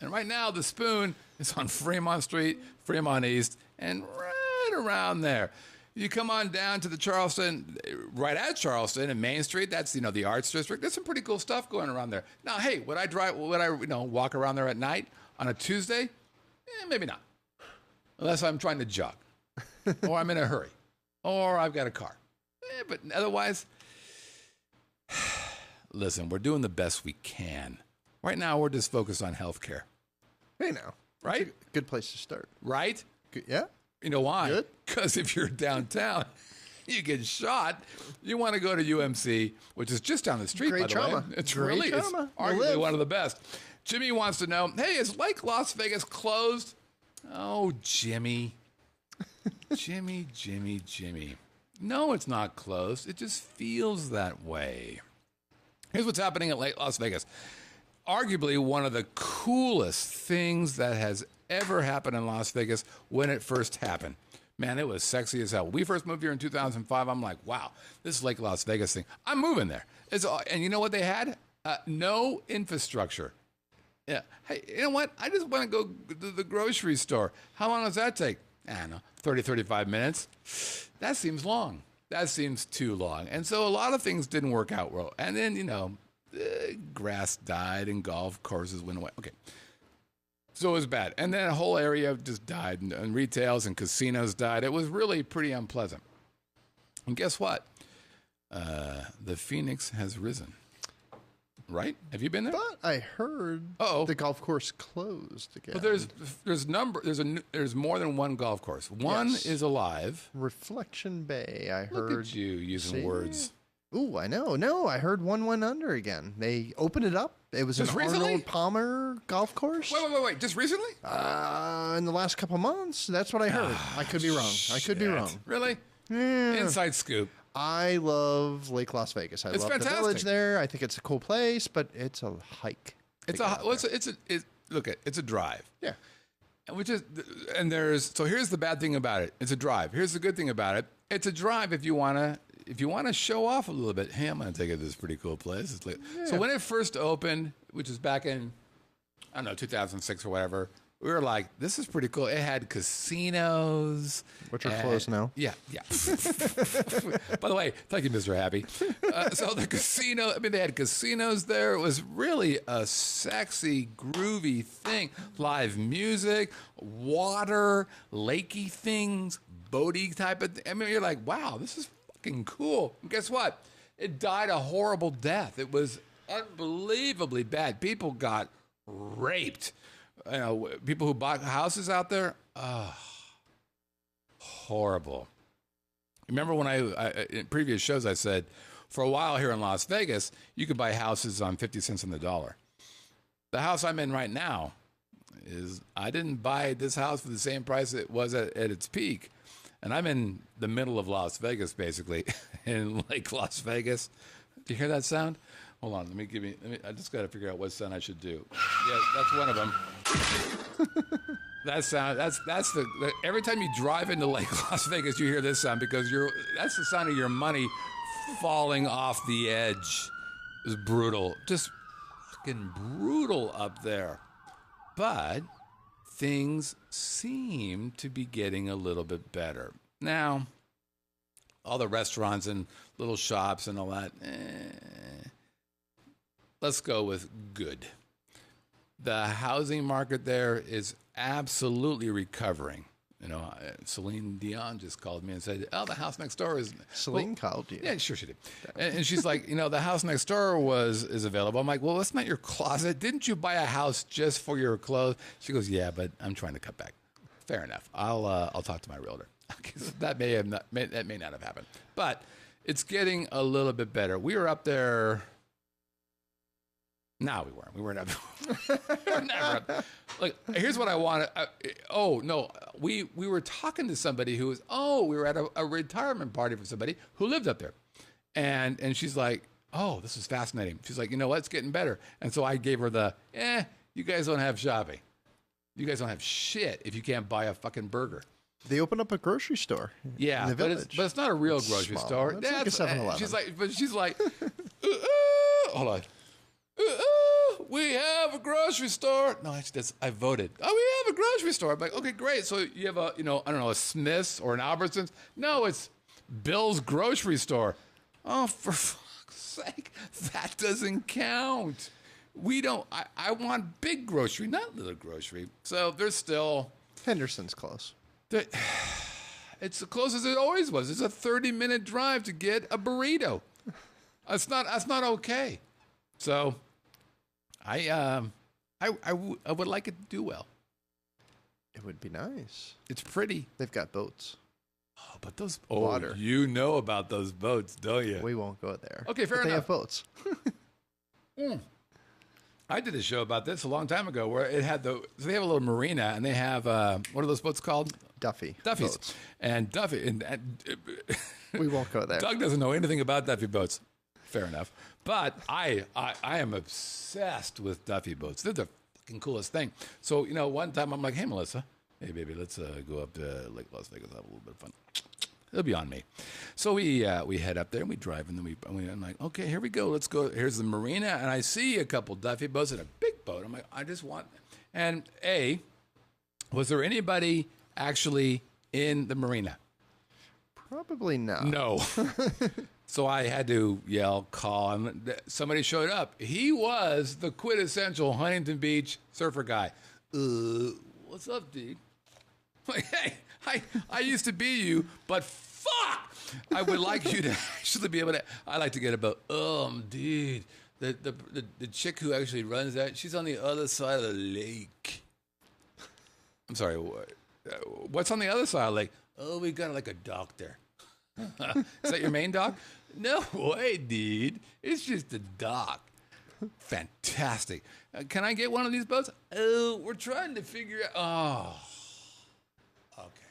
And right now, the spoon is on Fremont Street, Fremont East, and right around there. You come on down to the Charleston, right at Charleston and Main Street. That's the Arts District. There's some pretty cool stuff going around there. Now, hey, would I walk around there at night on a Tuesday? Maybe not, unless I'm trying to jog, or I'm in a hurry, or I've got a car. But otherwise, listen, we're doing the best we can. Right now, we're just focused on healthcare. Hey, now. Right? Good place to start. Right? Good, yeah? You know why? Good. Because if you're downtown, you get shot. You want to go to UMC, which is just down the street, Great by the trauma. way. It's Great really, it's trauma. You arguably live. one of the best. Jimmy wants to know, hey, is Lake Las Vegas closed? Oh, Jimmy. Jimmy. No, it's not closed. It just feels that way. Here's what's happening at Lake Las Vegas. Arguably one of the coolest things that has ever happened in Las Vegas when it first happened. Man, it was sexy as hell. When we first moved here in 2005, I'm like, wow, this Lake Las Vegas thing. I'm moving there. And you know what they had? No infrastructure. Yeah. Hey, you know what? I just want to go to the grocery store. How long does that take? I don't know, 30, 35 minutes. That seems long. That seems too long. And so a lot of things didn't work out well. And then, grass died and golf courses went away. Okay. So it was bad. And then a whole area just died, and retails and casinos died. It was really pretty unpleasant. And guess what? The Phoenix has risen. Right? Have you been there? But I heard the golf course closed again. But there's more than one golf course. One is alive. Reflection Bay, I Look heard. at you using words. Ooh, I know. No, I heard one went under again. They opened it up. It was Just an recently? Arnold Palmer golf course. Wait. Just recently? In the last couple months, that's what I heard. I could be wrong. I could be wrong. Really? Yeah. Inside scoop. I love Lake Las Vegas. I It's love fantastic. the village there. I think it's a cool place, but it's a hike. It's a drive. Yeah. So here's the bad thing about it. It's a drive. Here's the good thing about it. It's a drive if you want to show off a little bit. Hey, I'm going to take it to this pretty cool place. So when it first opened, which is back in, 2006 or whatever, we were like, this is pretty cool. It had casinos. Which are closed now. Yeah. By the way, thank you, Mr. Happy. So the casino, they had casinos there. It was really a sexy, groovy thing. Live music, water, lakey things, boaty type of thing. You're like, wow, this is fucking cool. And guess what? It died a horrible death. It was unbelievably bad. People got raped. People who bought houses out there, horrible. Remember when I in previous shows I said, for a while here in Las Vegas, you could buy houses on 50 cents on the dollar. The house I'm in right now I didn't buy this house for the same price it was at its peak. And I'm in the middle of Las Vegas, basically, in Lake Las Vegas. Do you hear that sound? Hold on, I just got to figure out what sound I should do. Yeah, that's one of them. That sound, that's every time you drive into Lake Las Vegas, you hear this sound because that's the sound of your money falling off the edge. It's brutal. Just fucking brutal up there. But things seem to be getting a little bit better. Now, all the restaurants and little shops and all that, let's go with good. The housing market there is absolutely recovering. You know, Celine Dion just called me and said, "Oh, the house next door is." Celine called you. Yeah, sure she did. And she's like, "You know, the house next door is available." I'm like, "Well, that's not your closet. Didn't you buy a house just for your clothes?" She goes, "Yeah, but I'm trying to cut back." Fair enough. I'll talk to my realtor. That may not have happened, but it's getting a little bit better. We were up there. No, we weren't. We weren't up. We were never up. Look, here's what I want. We were talking to somebody who was. We were at a retirement party for somebody who lived up there, and she's like, "Oh, this is fascinating." She's like, "You know what? It's getting better." And so I gave her the, you guys don't have shopping. You guys don't have shit if you can't buy a fucking burger. They opened up a grocery store. Yeah, in the village. but it's not a real grocery store. It's like a 7-Eleven. She's like, hold on. We have a grocery store. No, I voted. Oh, we have a grocery store. I'm like, okay, great. So you have a Smith's or an Albertsons? No, it's Bill's grocery store. Oh, for fuck's sake, that doesn't count. We don't. I want big grocery, not little grocery. So there's still Henderson's close. It's the closest it always was. It's a 30-minute drive to get a burrito. That's not okay. So I would like it to do well. It would be nice. It's pretty. They've got boats. Oh, but those water. You know about those boats, don't you? We won't go there. Okay, fair enough. They have boats. I did a show about this a long time ago where it had so they have a little marina and they have what are those boats called? Duffy's boats. And Duffy and we won't go there. Doug doesn't know anything about Duffy boats. Fair enough. But I am obsessed with Duffy boats. They're the fucking coolest thing. So, one time I'm like, "Hey, Melissa, hey, baby, let's go up to Lake Las Vegas, have a little bit of fun." It'll be on me. So we head up there and we drive and then I'm like, "Okay, here we go. Let's go." Here's the marina and I see a couple Duffy boats and a big boat. I'm like, I just want. And was there anybody actually in the marina? Probably not. No. So I had to call, and somebody showed up. He was the quintessential Huntington Beach surfer guy. What's up, dude? Like, hey, I used to be you, but fuck! I would like you to actually be able to. I like to get about, dude, the chick who actually runs that, she's on the other side of the lake. I'm sorry, what's on the other side of the lake? Oh, we got like a dock there. Is that your main dock? No way, dude. It's just a dock. Fantastic. Can I get one of these boats? Oh, we're trying to figure out. Oh, okay.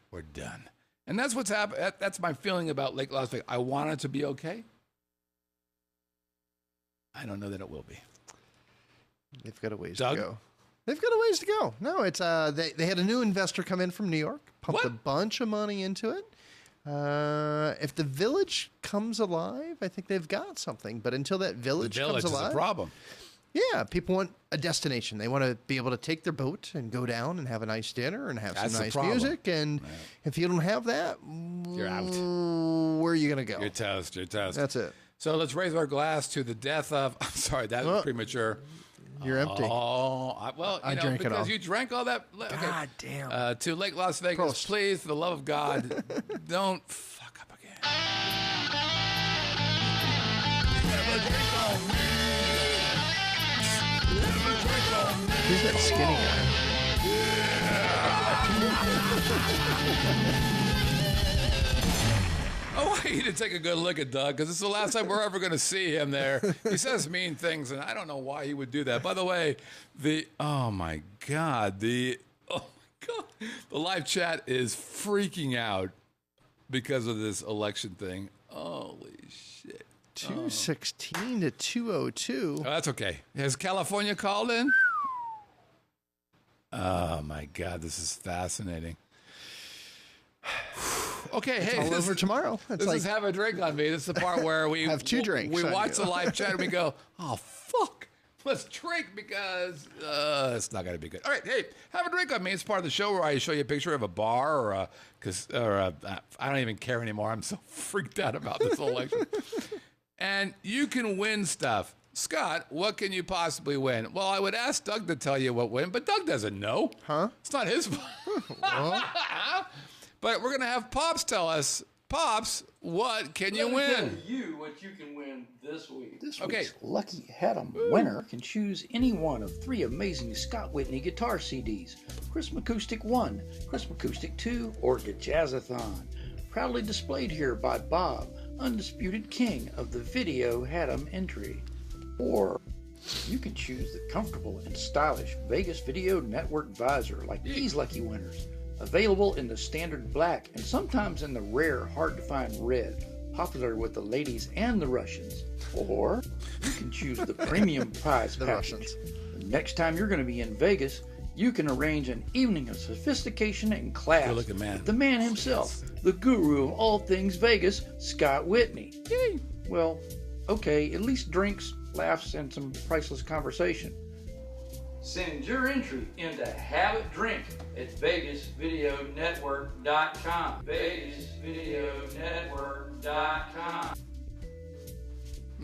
We're done. And that's what's happened. That's my feeling about Lake Las Vegas. I want it to be okay. I don't know that it will be. They've got a ways Doug? to go. They've got a ways to go. No, it's they had a new investor come in from New York, pumped a bunch of money into it. If the village comes alive, I think they've got something. But until that village comes alive, is a problem. Yeah, people want a destination. They want to be able to take their boat and go down and have a nice dinner and have some nice music. And if you don't have that, you're out. Where are you going to go? You're toast. That's it. So let's raise our glass to the death of. I'm sorry, that was premature. You're empty. I drank it all. because you drank all that. Okay. God damn. To Lake Las Vegas, Prost. please, for the love of God, don't fuck up again. Who's that skinny guy? want you to take a good look at Doug because it's the last time we're ever going to see him there. He says mean things, and I don't know why he would do that. By the way, the live chat is freaking out because of this election thing. Holy shit. 216 to 202. Oh, that's okay. Has California called in? Oh, my God. This is fascinating. Okay, It's hey. all over tomorrow. It's This is have a drink on me. This is the part where we Have two drinks We on watch you. the live chat and we go, oh, fuck. Let's drink because it's not going to be good. All right, hey, have a drink on me. It's part of the show where I show you a picture of a bar or I don't even care anymore. I'm so freaked out about this election. And you can win stuff. Scott, what can you possibly win? Well, I would ask Doug to tell you what win, but Doug doesn't know. Huh? It's not his fault. But we're going to have Pops tell us. Pops, what can you win? Tell you what you can win this week. This Okay. week's Lucky Haddam winner can choose any one of 3 amazing Scott Whitney guitar CDs. Christmas Acoustic 1, Christmas Acoustic 2, or Jazzathon. Proudly displayed here by Bob, undisputed king of the video Haddam entry. Or you can choose the comfortable and stylish Vegas Video Network visor like these lucky winners. Available in the standard black and sometimes in the rare, hard-to-find red, popular with the ladies and the Russians. Or you can choose the premium prize The package. Russians. The next time you're going to be in Vegas, you can arrange an evening of sophistication and class Good-looking man. with the man himself, the guru of all things Vegas, Scott Whitney. Yay. Well, okay, at least drinks, laughs, and some priceless conversation. Send your entry into Have a Drink at VegasVideoNetwork.com. VegasVideoNetwork.com.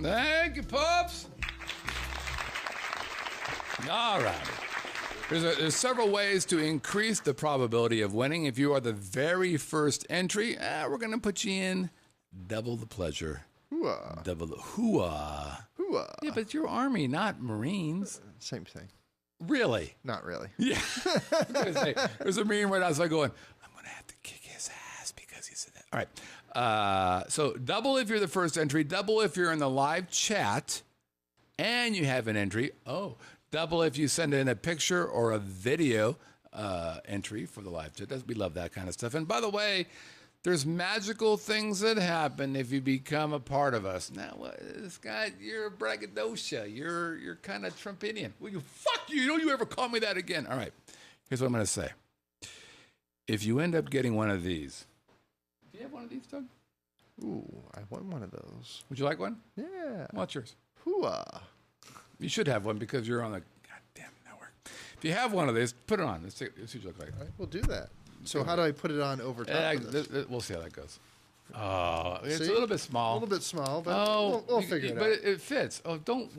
Thank you, Pops. All right. There's several ways to increase the probability of winning. If you are the very first entry, we're going to put you in double the pleasure. Hooah. Double the hooah. Hooah. Yeah, but you're Army, not Marines. Same thing. Really? Not really. Yeah. I was gonna say, there's a Marine right outside going, I'm going to have to kick his ass because he said that. All right. So double if you're the first entry, double if you're in the live chat and you have an entry. Oh, double if you send in a picture or a video entry for the live chat. We love that kind of stuff. And by the way, there's magical things that happen if you become a part of us. Now, Scott, you're a braggadocio. You're kind of Trumpinian. Well, fuck you. Don't you ever call me that again. All right. Here's what I'm going to say. If you end up getting one of these, do you have one of these, Doug? Ooh, I want one of those. Would you like one? Yeah. What's yours? Hooah. You should have one because you're on the goddamn network. If you have one of these, put it on. Let's see what you look like. All right, we'll do that. So how do I put it on over top of this? We'll see how that goes. Oh, it's See? a little bit small. A little bit small, but Oh, we'll figure it but out. it fits. Oh, don't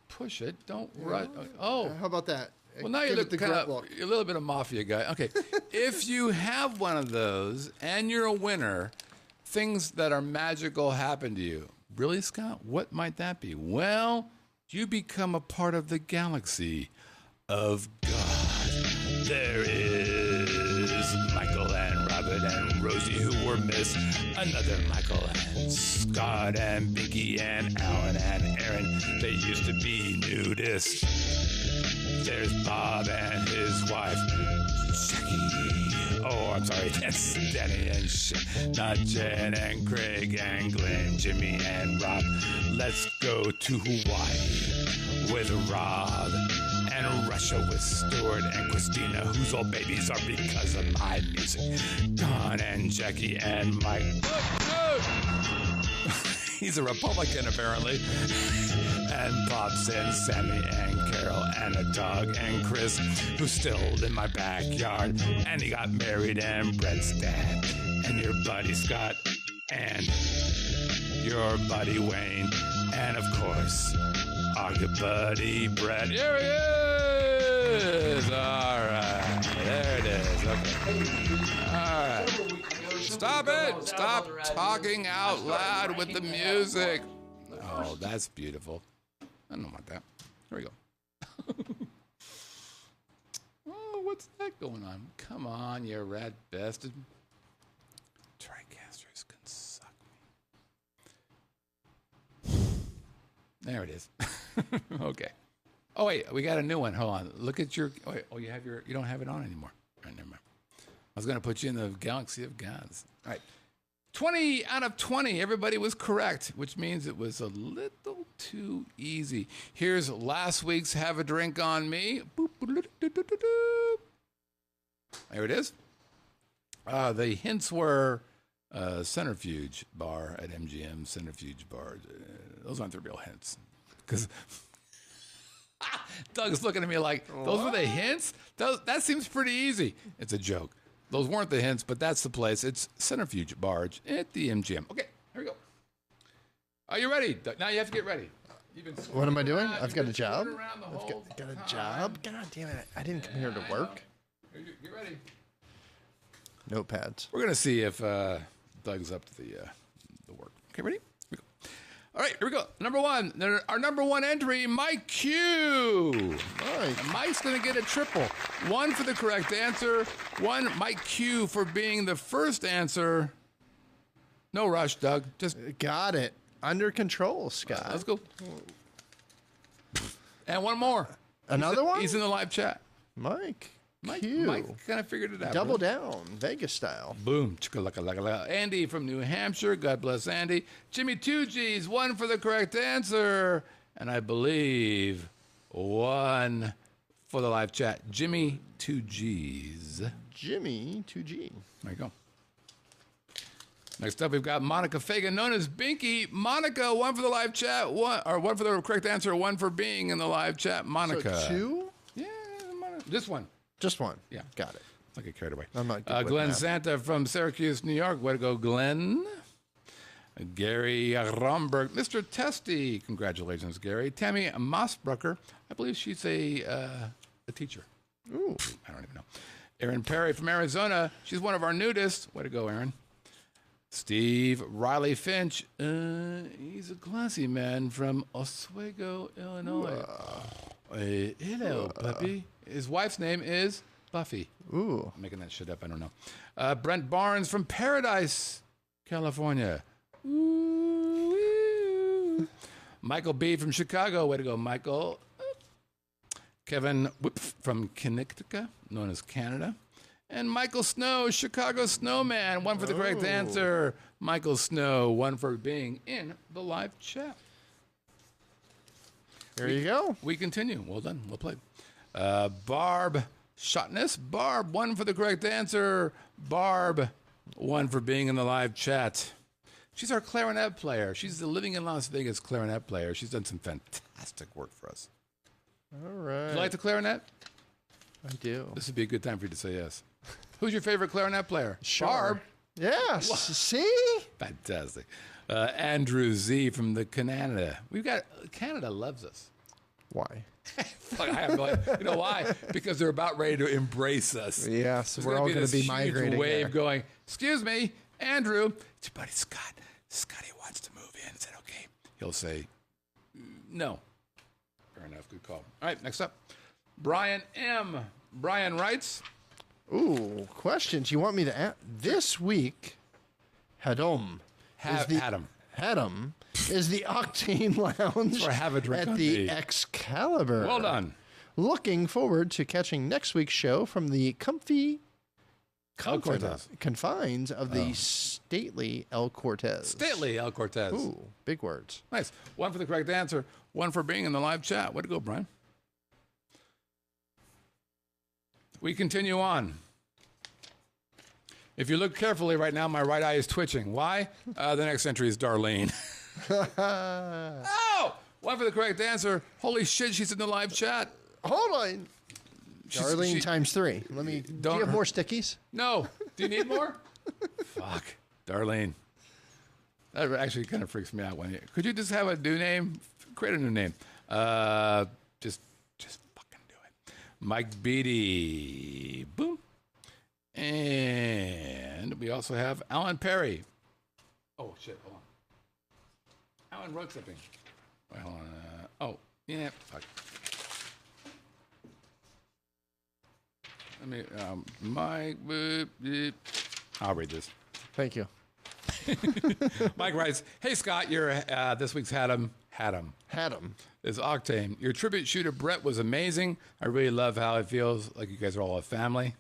push it. Don't rush. Oh, How about that? well, now you Give look it the kind grunt of look. a little bit of mafia guy. Okay, if you have one of those and you're a winner, things that are magical happen to you. Really, Scott? What might that be? Well, you become a part of the galaxy of God. There is Michael and Robert and Rosie who were missed. Another Michael and Scott and Binky and Alan and Aaron. They used to be nudists. There's Bob and his wife, Jackie. Oh, I'm sorry, that's Danny and not Jen and Craig and Glenn, Jimmy and Rob. Let's go to Hawaii with Rob and Russia with Stuart and Christina, whose all babies are because of my music. Don and Jackie and Mike. He's a Republican, apparently. And Pops and Sammy and Carol and a dog and Chris, who's still in my backyard. And he got married and Brett's dad. And your buddy Scott and your buddy Wayne. And of course, our good buddy Brett. Here he is! All right. There it is. Okay. All right. Stop it! Stop talking out loud with the music. Oh, that's beautiful. I don't want that. Here we go. Oh, what's that going on? Come on, you rat bastard. Tricasters can suck There it is. Okay. Oh, wait. We got a new one. Hold on. Look at your... Oh, wait, you don't have it on anymore. All right, never mind. I was going to put you in the galaxy of gods. All right. 20 out of 20. Everybody was correct, which means it was a little too easy. Here's last week's Have a Drink on Me. Boop, boop, doop, doop, doop, doop. There it is. The hints were Centrifuge Bar at MGM, Centrifuge Bar. Those aren't the real hints. Because Doug's looking at me like, those were the hints? That seems pretty easy. It's a joke. Those weren't the hints, but that's the place. It's Centrifuge Barge at the MGM. Okay, here we go. Are you ready? Now you have to get ready. What am I doing? I've got a job. I've Got a job? God damn it. I didn't come here to work. Get ready. Notepads. We're going to see if Doug's up to the work. Okay, ready? Here we go. All right, here we go. Number one. Our number one entry, Mike Q. Mike. And Mike's going to get a triple. One for the correct answer. One, Mike Q, for being the first answer. No rush, Doug. Just Got it. Under control, Scott. let's go. And one more. Another one? He's in the live chat. Mike. Mike Q. kind of figured it out. Double bro. down. Vegas style. Boom. Chicka-lacka-lacka-lacka. Andy from New Hampshire. God bless Andy. Jimmy 2Gs. One for the correct answer. And I believe one for the live chat. Jimmy 2Gs. Jimmy 2G. There you go. Next up, we've got Monica Fagan, known as Binky. Monica, one for the live chat. One for the correct answer. One for being in the live chat. Monica. So two? Yeah, Monica. This one. Just one. Yeah. Got it. I get carried away. I'm not good with Glenn math. Santa from Syracuse, New York. Way to go, Glenn. Gary Romberg. Mr. Testy. Congratulations, Gary. Tammy Mossbrucker. I believe she's a teacher. Ooh. I don't even know. Erin Perry from Arizona. She's one of our nudist. Way to go, Erin. Steve Riley Finch. He's a classy man from Oswego, Illinois. Hello, puppy. His wife's name is Buffy. Ooh. I'm making that shit up. I don't know. Brent Barnes from Paradise, California. Ooh. Michael B. from Chicago. Way to go, Michael. Kevin from Connecticut, known as Canada. And Michael Snow, Chicago Snowman. One for the correct answer. Michael Snow, one for being in the live chat. There you go. We continue. Well done. Well played. Barb Shotness. Barb, one for the correct answer. Barb, one for being in the live chat. She's our clarinet player. She's the Living in Las Vegas clarinet player. She's done some fantastic work for us. All right. Do you like the clarinet? I do. This would be a good time for you to say yes. Who's your favorite clarinet player? Barb. Yes. See? Fantastic. Andrew Z from the Canada. Canada loves us. Why? Fuck, I have no idea. You know why? Because they're about ready to embrace us. Yes, There's we're all going this to be huge migrating wave there. going, excuse me, Andrew, it's your buddy Scott. Scotty wants to move in. Is that okay? He'll say, no. Fair enough. Good call. All right, next up. Brian M. Brian writes, Ooh, questions you want me to ask? This week, Hadom. Hadom is the Octane Lounge Or have a drink at on the me. Excalibur. well done. Looking forward to catching next week's show from the comfy El Cortez. confines of the stately El Cortez. Stately El Cortez. Ooh, big words. Nice. One for the correct answer. One for being in the live chat. Way to go, Brian. We continue on. If you look carefully right now, my right eye is twitching. Why? The next entry is Darlene. Oh! One for the correct answer. Holy shit, she's in the live chat. Hold on. Darlene times 3. Do you have more stickies? No. Do you need more? Fuck. Darlene. That actually kind of freaks me out. Could you just have a new name? Create a new name. Just fucking do it. Mike Beatty. Boom. And we also have Alan Perry. Oh, shit. Hold on. Alan wrote something. Wait, hold on. Yeah. Fuck. Let me, Mike, I'll read this. Thank you. Mike writes, "Hey Scott, your this week's had him is Octane. Your tribute shoot to Brett was amazing. I really love how it feels like you guys are all a family.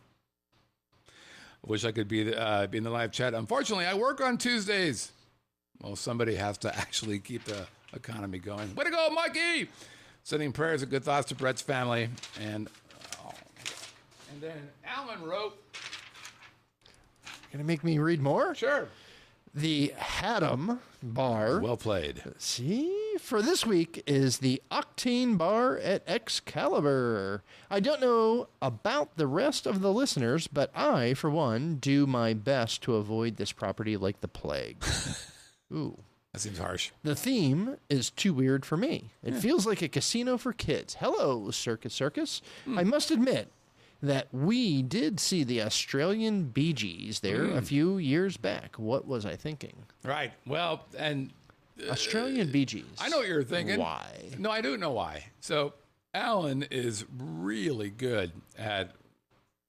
I wish I could be in the live chat. Unfortunately, I work on Tuesdays. Well, somebody has to actually keep the economy going. Way to go, Mikey! Sending prayers and good thoughts to Brett's family." And then Alan wrote, Gonna make me read more? "Sure, The Haddam Bar. well played." See, for this week is the Octane Bar at Excalibur. I don't know about the rest of the listeners, but I, for one, do my best to avoid this property like the plague. Ooh. That seems harsh. The theme is too weird for me. It feels like a casino for kids. Hello, Circus Circus. I must admit that we did see the Australian Bee Gees there a few years back. What was I thinking? Right. Well, and Australian Bee Gees. I know what you're thinking. Why? No, I do know why. So Alan is really good at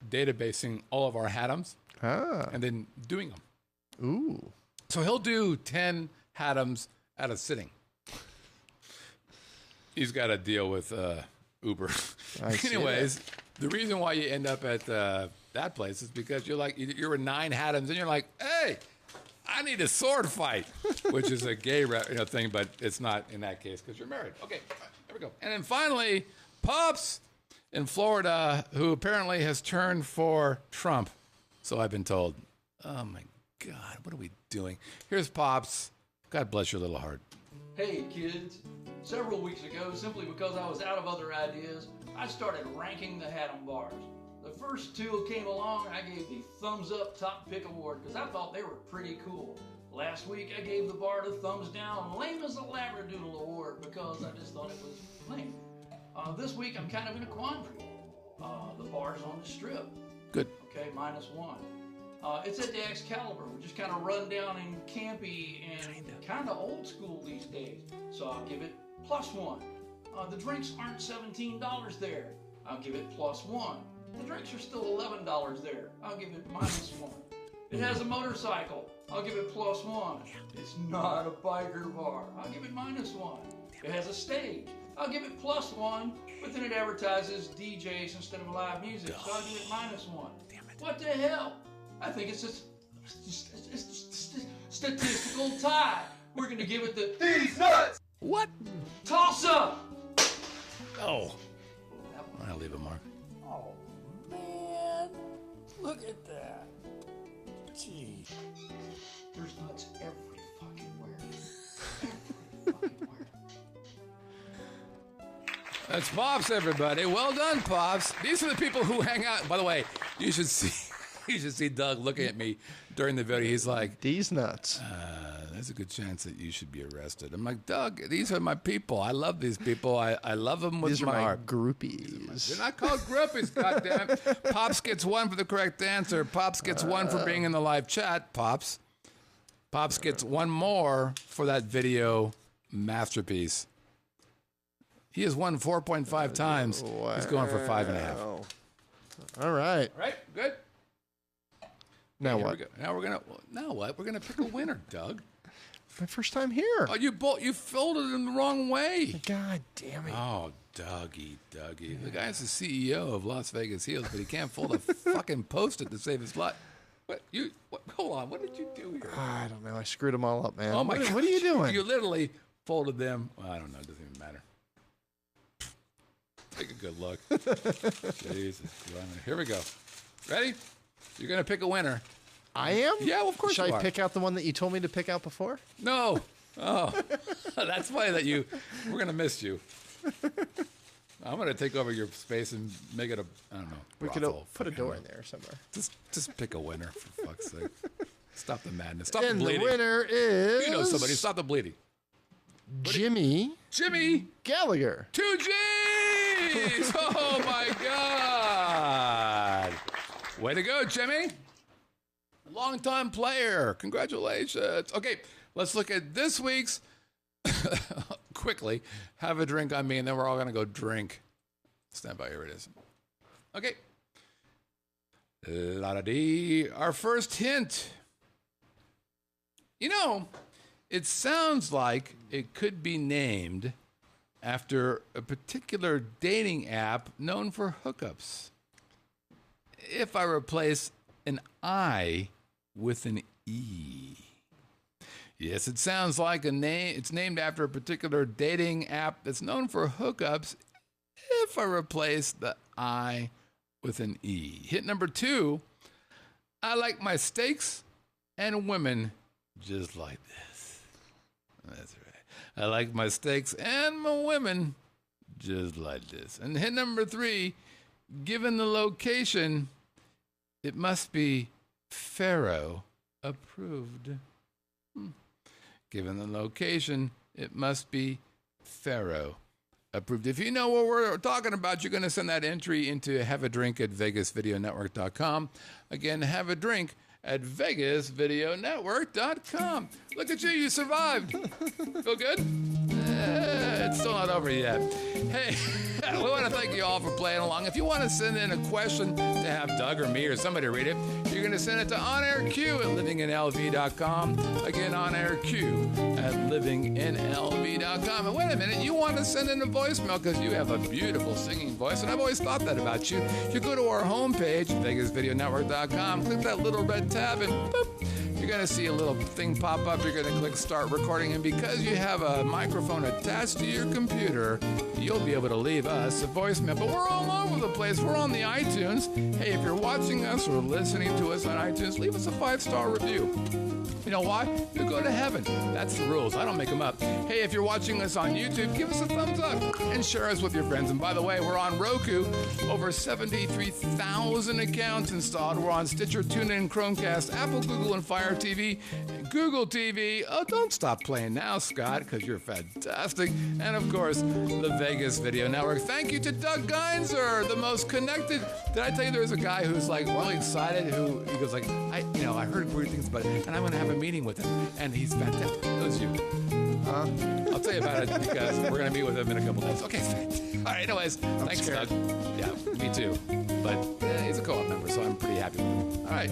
databasing all of our Haddams and then doing them. Ooh. So he'll do 10 Haddams at a sitting. He's got to deal with Uber. Anyways, the reason why you end up at that place is because you're with 9 Haddams and you're like, hey, I need a sword fight, which is a gay thing, but it's not in that case because you're married. Okay, there we go. And then finally, Pops in Florida, who apparently has turned for Trump. So I've been told. Oh my God, what are we doing? Here's Pops. God bless your little heart. Hey kids, several weeks ago, simply because I was out of other ideas, I started ranking the Haddam bars. The first 2 came along, I gave the thumbs up top pick award because I thought they were pretty cool. Last week I gave the bar the thumbs down lame as a labradoodle award because I just thought it was lame. This week I'm kind of in a quandary. The bar's on the strip. Good. Okay, -1. It's at the Excalibur, which is kind of run down and campy and kind of old school these days. So I'll give it +1. The drinks aren't $17 there. I'll give it +1. The drinks are still $11 there. I'll give it -1. It has a motorcycle. I'll give it +1. It's not a biker bar. I'll give it -1. It has a stage. I'll give it +1, but then it advertises DJs instead of live music, so I'll give it -1. What the hell? I think it's a statistical tie. We're going to give it these nuts. What? Toss up. Oh. I'll leave it, Mark. Oh, man. Look at that. Gee. There's nuts every fucking where. Every fucking where. That's Pops, everybody. Well done, Pops. These are the people who hang out. By the way, you should see Doug looking at me during the video. He's like, These nuts. there's a good chance that you should be arrested. I'm like, Doug, these are my people. I love these people. I love them with These are my my heart. groupies. They're not called groupies, goddammit. Pops gets 1 for the correct answer. Pops gets 1 for being in the live chat. Pops gets 1 more for that video masterpiece. He has won 4.5 times. Wow. He's going for 5.5. All right. Right? Good. Now Here what? we go. Now what? We're gonna pick a winner, Doug. My first time here. Oh, you folded it in the wrong way. God damn it. Oh, Dougie. The guy's the CEO of Las Vegas Heels, but he can't fold a fucking Post-it to save his life. Hold on. What did you do here? I don't know. I screwed them all up, man. Oh my what, God! What are you doing? You literally folded them. Well, I don't know. It doesn't even matter. Take a good look. Jesus Christ. Here we go. Ready? You're gonna pick a winner. I am? Yeah, well, of course Should you I are. pick out the one that you told me to pick out before? No. Oh, that's funny that we're going to miss you. I'm going to take over your space and make it I don't know. We could brothel. put a door in there somewhere. Just pick a winner, for fuck's sake. Stop the madness. Stop And the bleeding. the winner is... You know somebody. Stop the bleeding. Jimmy Jimmy. Gallagher. 2 G's. Oh, my God. Way to go, Jimmy. Long-time player. Congratulations. Okay, let's look at this week's. Quickly, have a drink on me, and then we're all going to go drink. Stand by. Here it is. Okay. La-da-dee. Our first hint. You know, it sounds like it could be named after a particular dating app known for hookups. If I replace an I with an E. Yes, it sounds like a name. It's named after a particular dating app that's known for hookups. If I replace the I with an E. Hit number 2. I like my steaks and women just like this. That's right. I like my steaks and my women just like this. And hit number 3. Given the location, it must be Pharaoh approved. Given the location, it must be Pharaoh approved. If you know what we're talking about, you're going to send that entry into have a drink at vegasvideonetwork.com. Again, have a drink at vegasvideonetwork.com. Look at you survived. Feel good? It's still not over yet. Hey, we want to thank you all for playing along. If you want to send in a question to have Doug or me or somebody read it, you're going to send it to onairq at livinginlv.com. Again, onairq at livinginlv.com. And wait a minute, you want to send in a voicemail because you have a beautiful singing voice, and I've always thought that about you. You go to our homepage, vegasvideonetwork.com, click that little red tab, and boop, you're going to see a little thing pop up. You're going to click start recording, and because you have a microphone attached to your computer, you'll be able to leave us a voicemail. But we're all over the place. We're on the iTunes. Hey, if you're watching us or listening to us on iTunes, leave us a 5-star review. You know why? You'll go to heaven. That's the rules. I don't make them up. Hey, if you're watching us on YouTube, give us a thumbs up and share us with your friends. And by the way, we're on Roku. Over 73,000 accounts installed. We're on Stitcher, TuneIn, Chromecast, Apple, Google, and Fire TV. Google TV. Oh, don't stop playing now, Scott, because you're fantastic. And, of course, the Vegas Video Network. Thank you to Doug Geinzer, the most connected. Did I tell you there's a guy who's like really excited who he goes like, I heard weird things about it, and I'm going to have a meeting with him, and he's fantastic. It was you. I'll tell you about it because we're going to meet with him in a couple days. Okay, all right, anyways, thanks, Doug. Yeah, me too. But he's a co-op member, so I'm pretty happy with him. All right.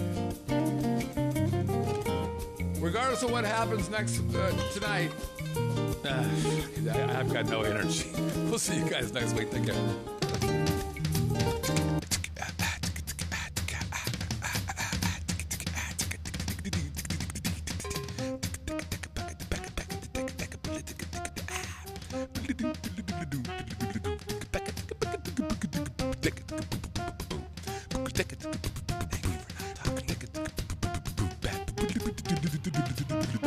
Regardless of what happens next tonight, I've got no energy. We'll see you guys next week. Take care. Thank you for not talking.